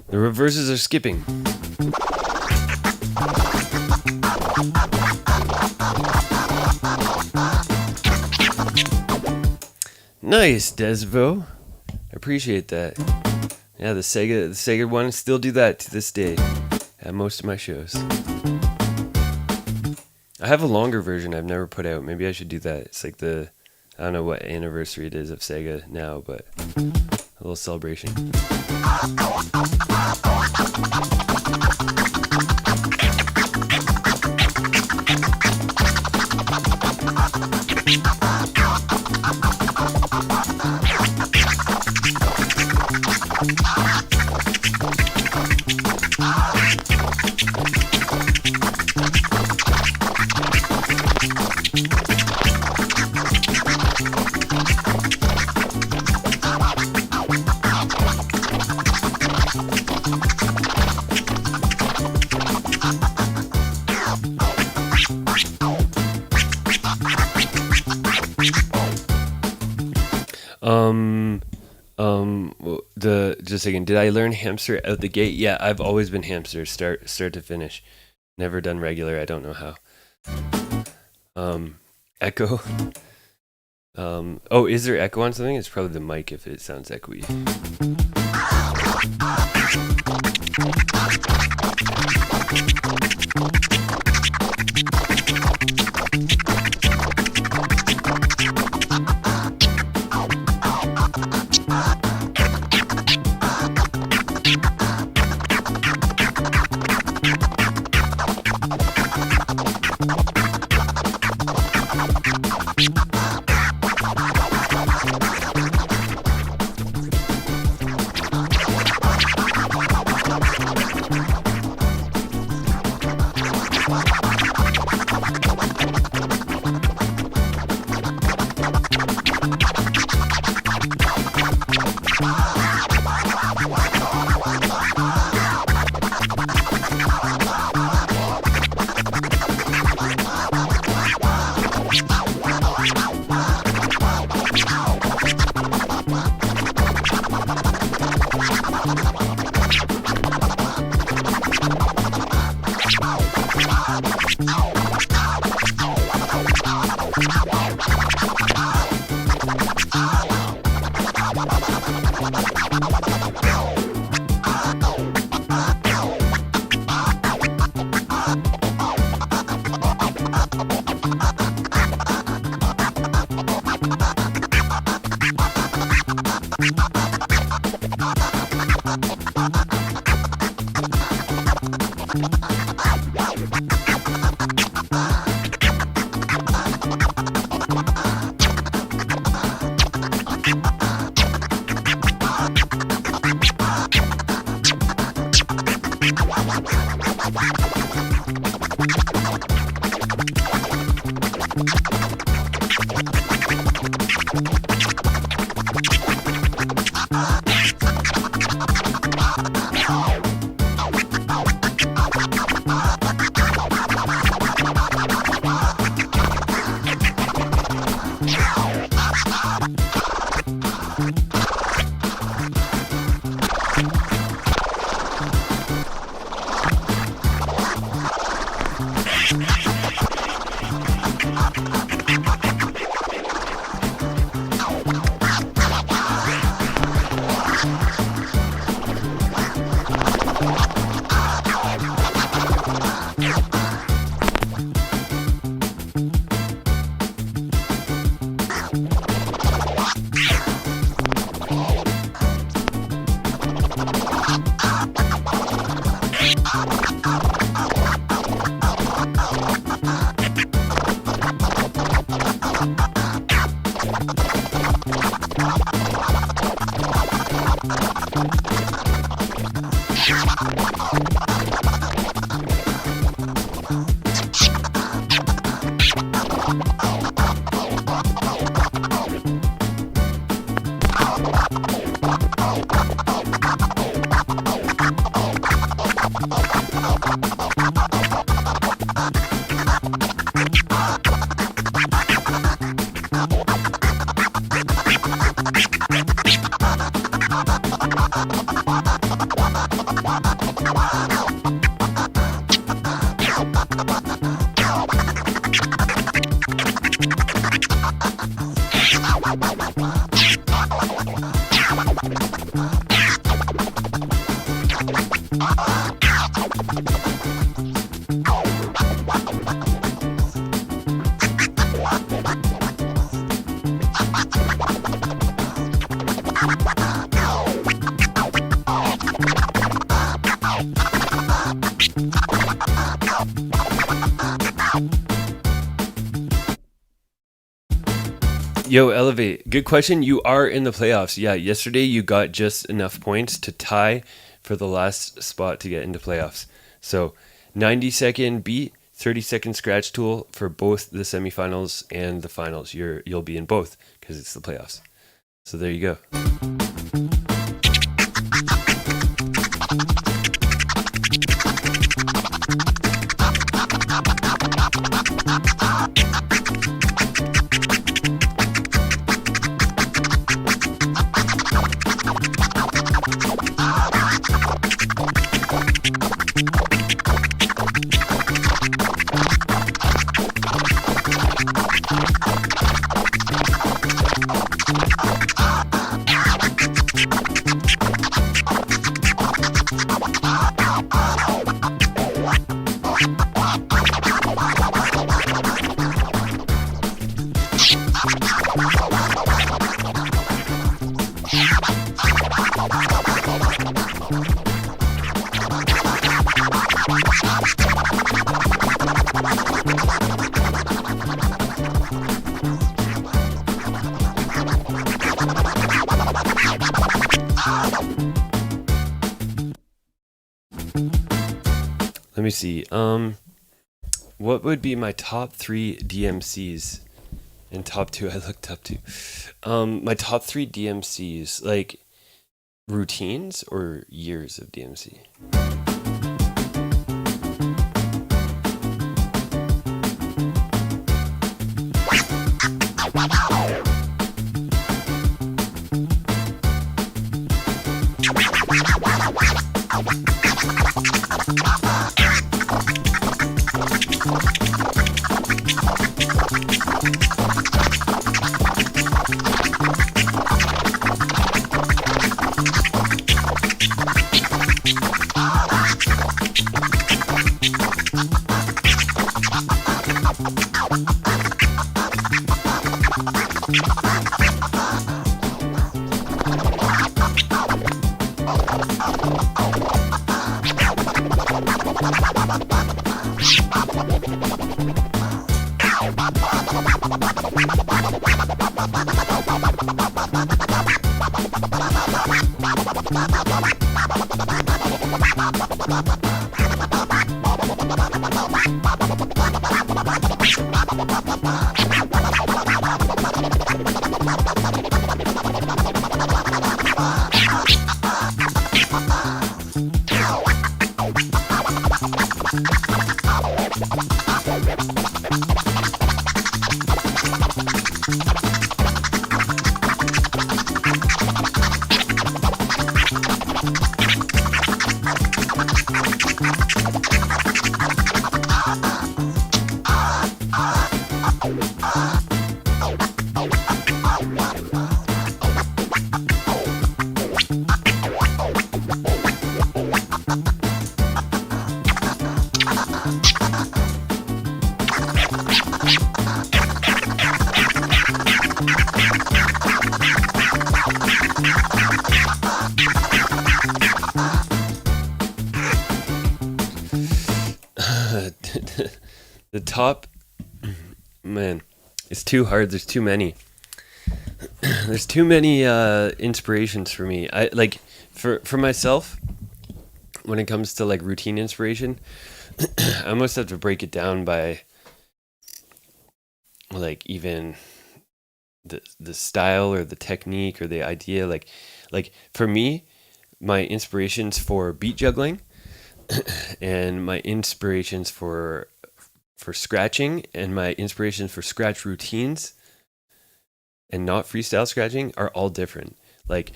The reverses are skipping. Nice, Desvo. I appreciate that. Yeah, the Sega one still do that to this day at most of my shows. I have a longer version I've never put out. Maybe I should do that. It's like I don't know what anniversary it is of Sega now, but a little celebration. Just a second. Did I learn hamster out the gate? Yeah, I've always been hamster, start to finish. Never done regular. I don't know how. Echo. Oh, is there echo on something? It's probably the mic if it sounds echoey. Yo, Elevate. Good question. You are in the playoffs. Yeah, yesterday you got just enough points to tie for the last spot to get into playoffs. So 90-second beat, 30-second scratch tool for both the semifinals and the finals. You'll be in both because it's the playoffs. So there you go. Let me see. What would be my top 3 DMCs? And top 2, I looked up to. My top 3 DMCs, like routines or years of DMC? The top, man, it's too hard. There's too many. There's too many inspirations for me. I like for myself when it comes to like routine inspiration. I almost have to break it down by like even the style or the technique or the idea. Like for me, my inspirations for beat juggling and my inspirations for scratching and my inspirations for scratch routines and not freestyle scratching are all different. Like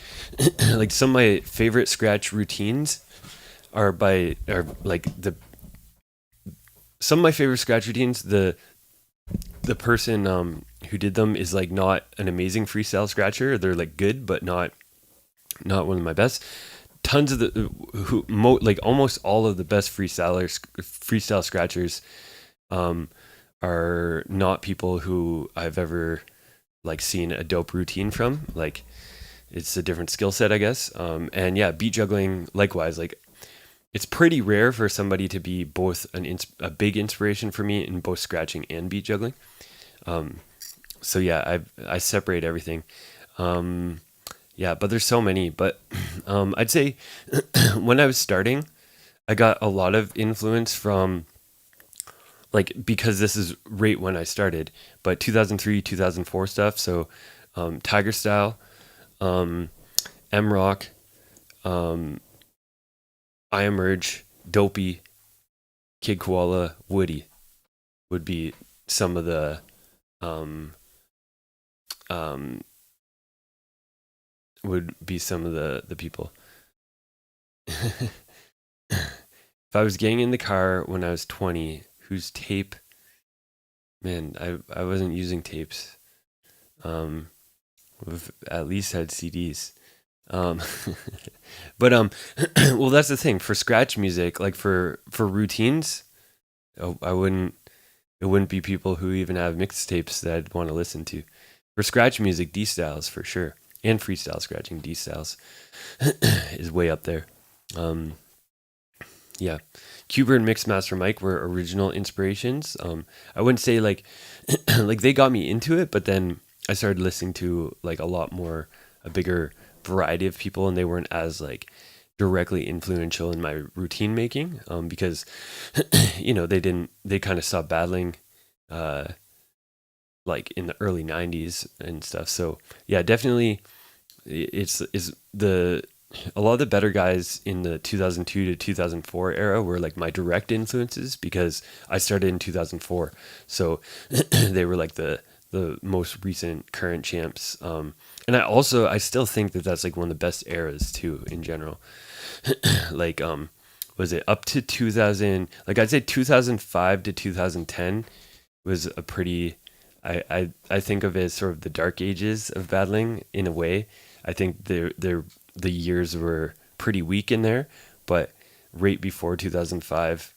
like some of my favorite scratch routines are some of my favorite scratch routines, the person who did them is like not an amazing freestyle scratcher. They're like good but not one of my best. tons of the like almost all of the best freestyle scratchers are not people who I've ever like seen a dope routine from. Like it's a different skill set, I guess. And yeah, beat juggling likewise. Like it's pretty rare for somebody to be both a big inspiration for me in both scratching and beat juggling. So yeah, I separate everything. Yeah, but there's so many. But I'd say when I was starting, I got a lot of influence from like, because this is right when I started, but 2003, 2004 stuff. So Tiger Style, M-Rock, I Emerge, Dopey, Kid Koala, Woody would be some of the the people. If I was getting in the car when I was 20, whose tape? Man, I wasn't using tapes. We've at least had CDs. But well, that's the thing for scratch music. Like for routines, it wouldn't be people who even have mixtapes that I'd want to listen to. For scratch music, D Styles for sure, and freestyle scratching, D Styles is way up there. Yeah, Cuber and Mixmaster Mike were original inspirations. I wouldn't say like like they got me into it, but then I started listening to like a bigger variety of people, and they weren't as like directly influential in my routine making because they kind of stopped battling like in the early 90s and stuff. So yeah, definitely it's a lot of the better guys in the 2002 to 2004 era were like my direct influences because I started in 2004. So they were like the most recent current champs. And I still think that that's like one of the best eras too in general. Like, was it up to 2000? Like I'd say 2005 to 2010 was a pretty, I think of it as sort of the dark ages of battling in a way. I think the years were pretty weak in there, but right before 2005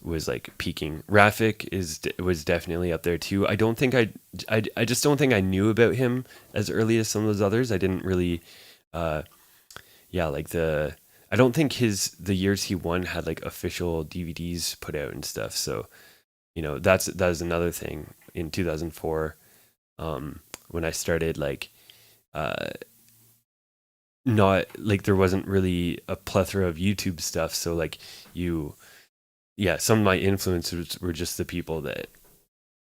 was like peaking. Rafik was definitely up there too. I don't think I just don't think I knew about him as early as some of those others. I didn't really I don't think the years he won had like official DVDs put out and stuff. So, that is another thing in 2004 when I started like not like there wasn't really a plethora of YouTube stuff. So like some of my influencers were just the people that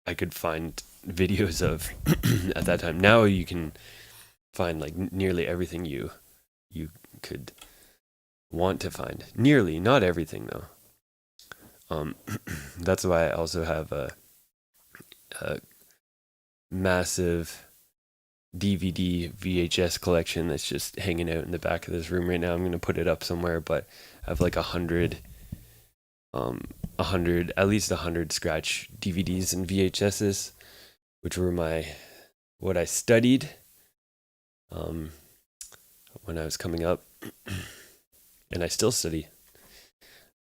I could find videos of at that time. Now you can find like nearly everything you could want to find. Nearly, not everything though. That's why I also have a massive DVD VHS collection that's just hanging out in the back of this room right now. I'm going to put it up somewhere, but I have like 100 at least 100 scratch DVDs and VHSs, which were what I studied when I was coming up, and I still study.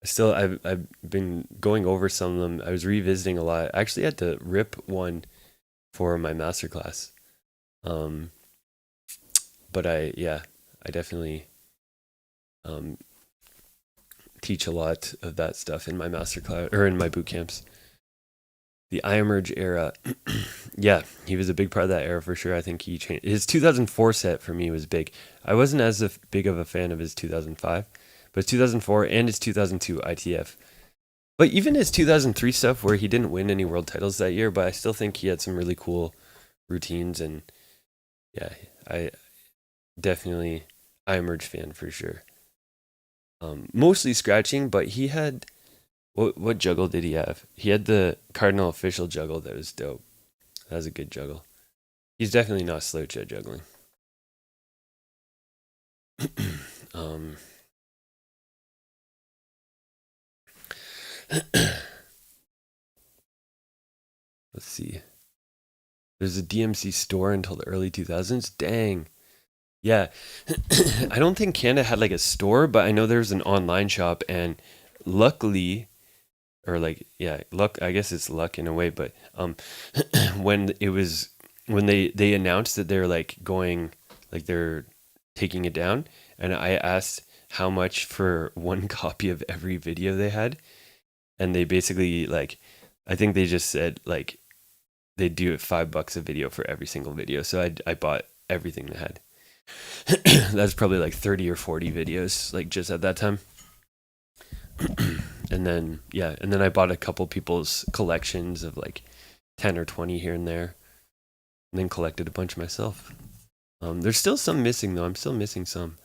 I've been going over some of them. I was revisiting a lot. I actually had to rip one for my masterclass. But I definitely teach a lot of that stuff in my masterclass or in my boot camps. The I Emerge era, yeah, he was a big part of that era for sure. I think he changed. His 2004 set for me was big. I wasn't as big of a fan of his 2005, but 2004 and his 2002 ITF. But even his 2003 stuff where he didn't win any world titles that year, but I still think he had some really cool routines, and yeah, I definitely I Emerge fan for sure. Mostly scratching, but he had what juggle did he have? He had the Cardinal official juggle that was dope. That was a good juggle. He's definitely not slouch at juggling. Let's see. There's a DMC store until the early 2000s. Dang. Yeah. I don't think Canada had like a store, but I know there's an online shop, and luckily, or like, yeah, luck, I guess it's luck in a way, but when it was when they announced that they're like going, like they're taking it down, and I asked how much for one copy of every video they had, and they basically like, I think they just said like they do it $5 a video for every single video. So I bought everything they had. That's probably like 30 or 40 videos, like just at that time. And then I bought a couple people's collections of like 10 or 20 here and there, and then collected a bunch myself. There's still some missing though. I'm still missing some.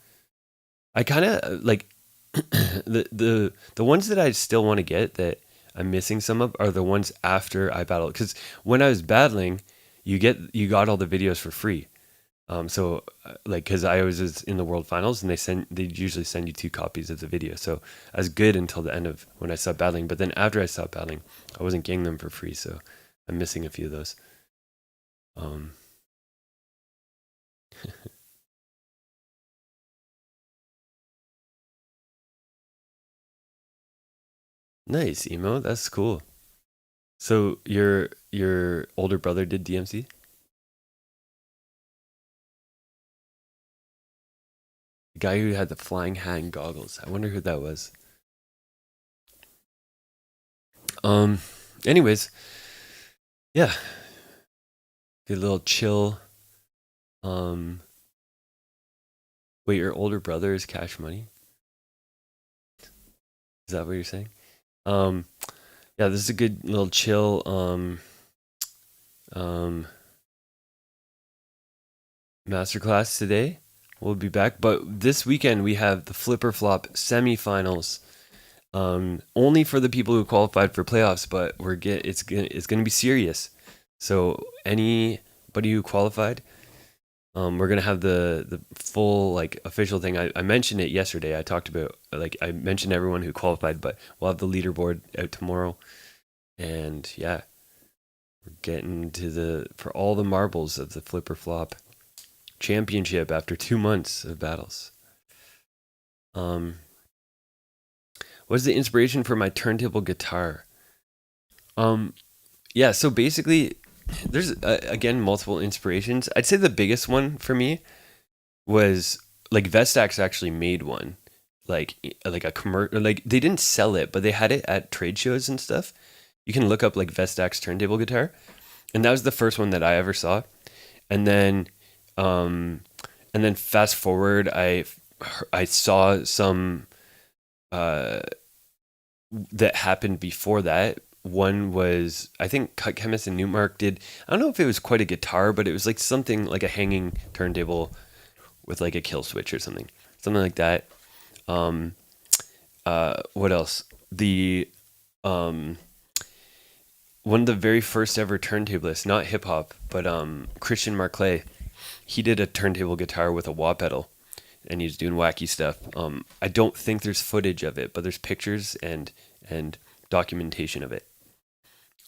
I kind of like the ones that I still want to get that I'm missing some of are the ones after I battled, because when I was battling, you got all the videos for free. So like, because I was in the world finals, and they usually send you 2 copies of the video. So I was good until the end of when I stopped battling. But then after I stopped battling, I wasn't getting them for free. So I'm missing a few of those. Um, nice, emo. That's cool. So your older brother did DMC? The guy who had the flying hat and goggles. I wonder who that was. Um. Anyways, yeah, good little chill. Wait, your older brother is Cash Money? Is that what you're saying? Um, yeah, this is a good little chill. Masterclass today. We'll be back, but this weekend we have the Flipper Flop semifinals. Only for the people who qualified for playoffs, but it's gonna be serious. So anybody who qualified, we're gonna have the full like official thing. I mentioned it yesterday. I talked about like I mentioned everyone who qualified, but we'll have the leaderboard out tomorrow, and yeah, we're getting to for all the marbles of the Flipper Flop championship after 2 months of battles. What's the inspiration for my turntable guitar? Yeah, so basically, there's again multiple inspirations. I'd say the biggest one for me was like Vestax actually made one, like a commercial. Like they didn't sell it, but they had it at trade shows and stuff. You can look up like Vestax turntable guitar, and that was the first one that I ever saw. And then fast forward, I saw some that happened before that. One was, I think Cut Chemist and Newmark did, I don't know if it was quite a guitar, but it was like something like a hanging turntable with like a kill switch or something like that. What else? The one of the very first ever turntablists, not hip hop, but Christian Marclay, he did a turntable guitar with a wah pedal, and he's doing wacky stuff. I don't think there's footage of it, but there's pictures and documentation of it.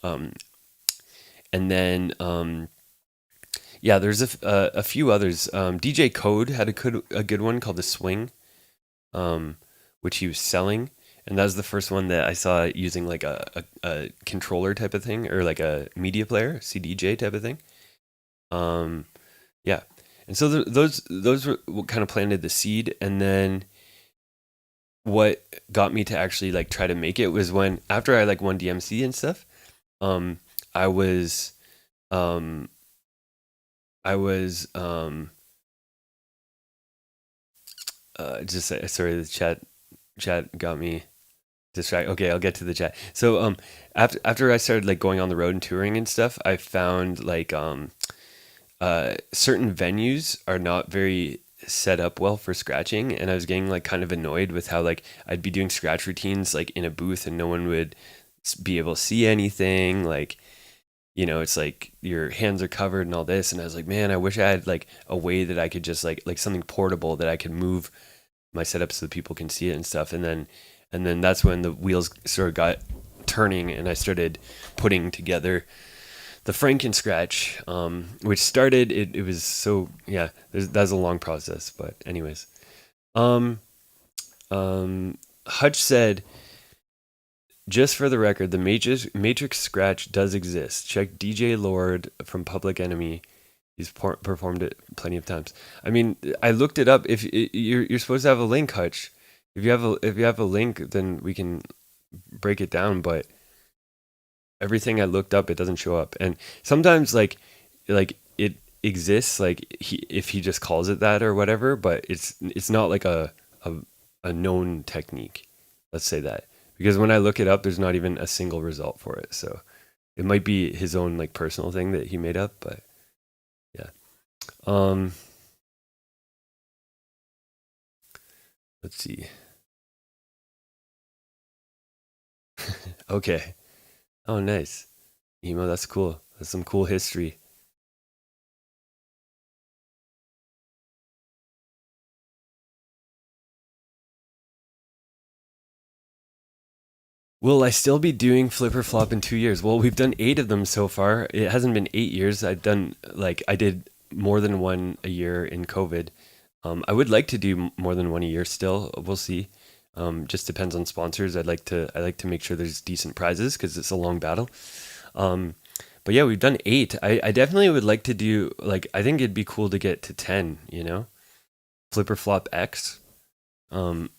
And then yeah, there's a few others. DJ Code had a good one called the Swing, which he was selling, and that was the first one that I saw using like a controller type of thing, or like a media player, CDJ type of thing. Yeah, and so those were what kind of planted the seed, and then what got me to actually like try to make it was when after I like won DMC and stuff, I was just sorry, the chat got me distracted. Okay, I'll get to the chat. So after I started like going on the road and touring and stuff, I found like certain venues are not very set up well for scratching, and I was getting like kind of annoyed with how like I'd be doing scratch routines like in a booth and no one would be able to see anything, like, you know, it's like your hands are covered and all this, and I was like, man, I wish I had like a way that I could just like something portable that I could move my setup so that people can see it and stuff. And then that's when the wheels sort of got turning, and I started putting together the Franken scratch, which started. It was so yeah. That's a long process, but anyways, Hutch said, just for the record, the Matrix scratch does exist. Check DJ Lord from Public Enemy. He's performed it plenty of times. I mean, I looked it up. If you're supposed to have a link, Hutch. If you have a link, then we can break it down. But everything I looked up, it doesn't show up. And sometimes like it exists, like if he just calls it that or whatever. But it's not like a known technique. Let's say that, because when I look it up, there's not even a single result for it. So it might be his own like personal thing that he made up, but yeah. Let's see. Okay. Oh, nice. Emo, that's cool. That's some cool history. Will I still be doing Flipper Flop in 2 years? Well, we've done 8 of them so far. It hasn't been 8 years. I did more than one a year in COVID. I would like to do more than one a year still. We'll see. Just depends on sponsors. I like to make sure there's decent prizes because it's a long battle. But yeah, we've done 8. I definitely would like to do, like, I think it'd be cool to get to 10, you know? Flipper Flop X. And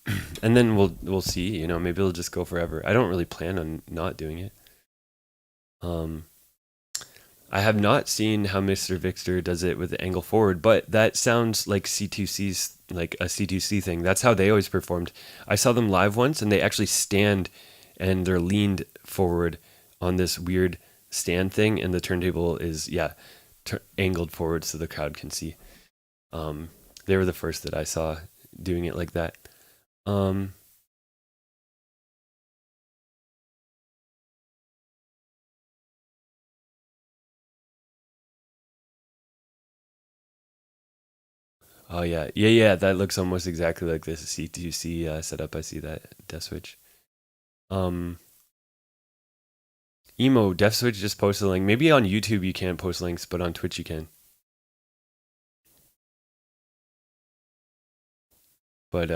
then we'll see, you know, maybe it'll just go forever. I don't really plan on not doing it. I have not seen how Mr. Victor does it with the angle forward, but that sounds like C2C's, like a C2C thing. That's how they always performed. I saw them live once and they actually stand and they're leaned forward on this weird stand thing, and the turntable is angled forward so the crowd can see. They were the first that I saw doing it like that. Oh yeah. That looks almost exactly like this C2C setup. I see that Death Switch. Emo Death Switch just posted a link. Maybe on YouTube you can't post links, but on Twitch you can. But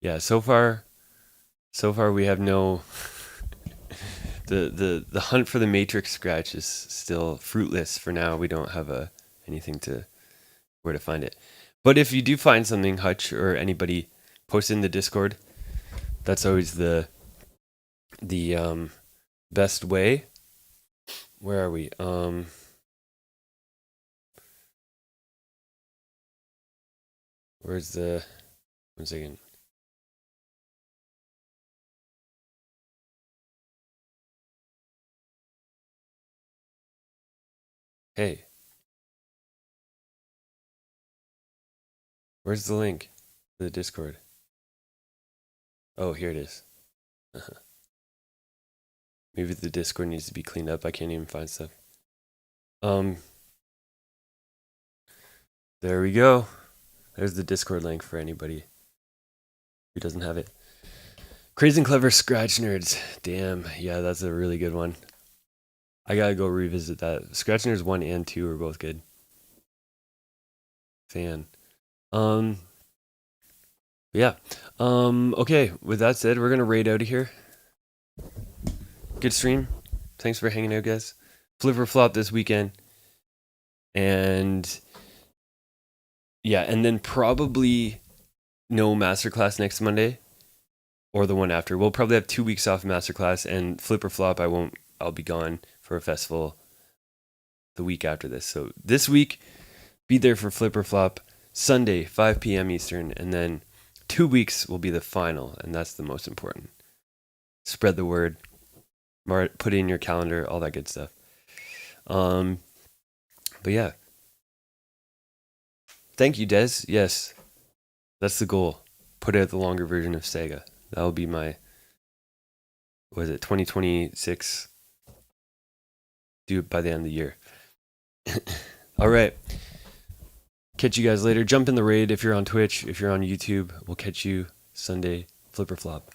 yeah, so far we have no the hunt for the Matrix scratch is still fruitless for now. We don't have anything to where to find it. But if you do find something, Hutch or anybody, post in the Discord. That's always the best way. Where are we? Where's the 1 second. Hey. Where's the link to the Discord? Oh, here it is. Maybe the Discord needs to be cleaned up. I can't even find stuff. There we go. There's the Discord link for anybody who doesn't have it. Crazy and Clever Scratch Nerds. Damn, yeah, that's a really good one. I gotta go revisit that. Scratch Nerds 1 and 2 are both good. Fan. Yeah. Okay, with that said, we're gonna raid out of here. Good stream. Thanks for hanging out, guys. Flipper Flop this weekend. And yeah, and then probably no Masterclass next Monday or the one after. We'll probably have 2 weeks off Masterclass, and Flipper Flop I'll be gone for a festival the week after this. So this week, be there for Flipper Flop, Sunday, 5 p.m. Eastern, and then 2 weeks will be the final, and that's the most important. Spread the word, put it in your calendar, all that good stuff. But yeah. Thank you, Des. Yes, that's the goal. Put out the longer version of Sega. That will be my, 2026? Do it by the end of the year. All right. Catch you guys later. Jump in the raid if you're on Twitch. If you're on YouTube, we'll catch you Sunday. Flipper Flop.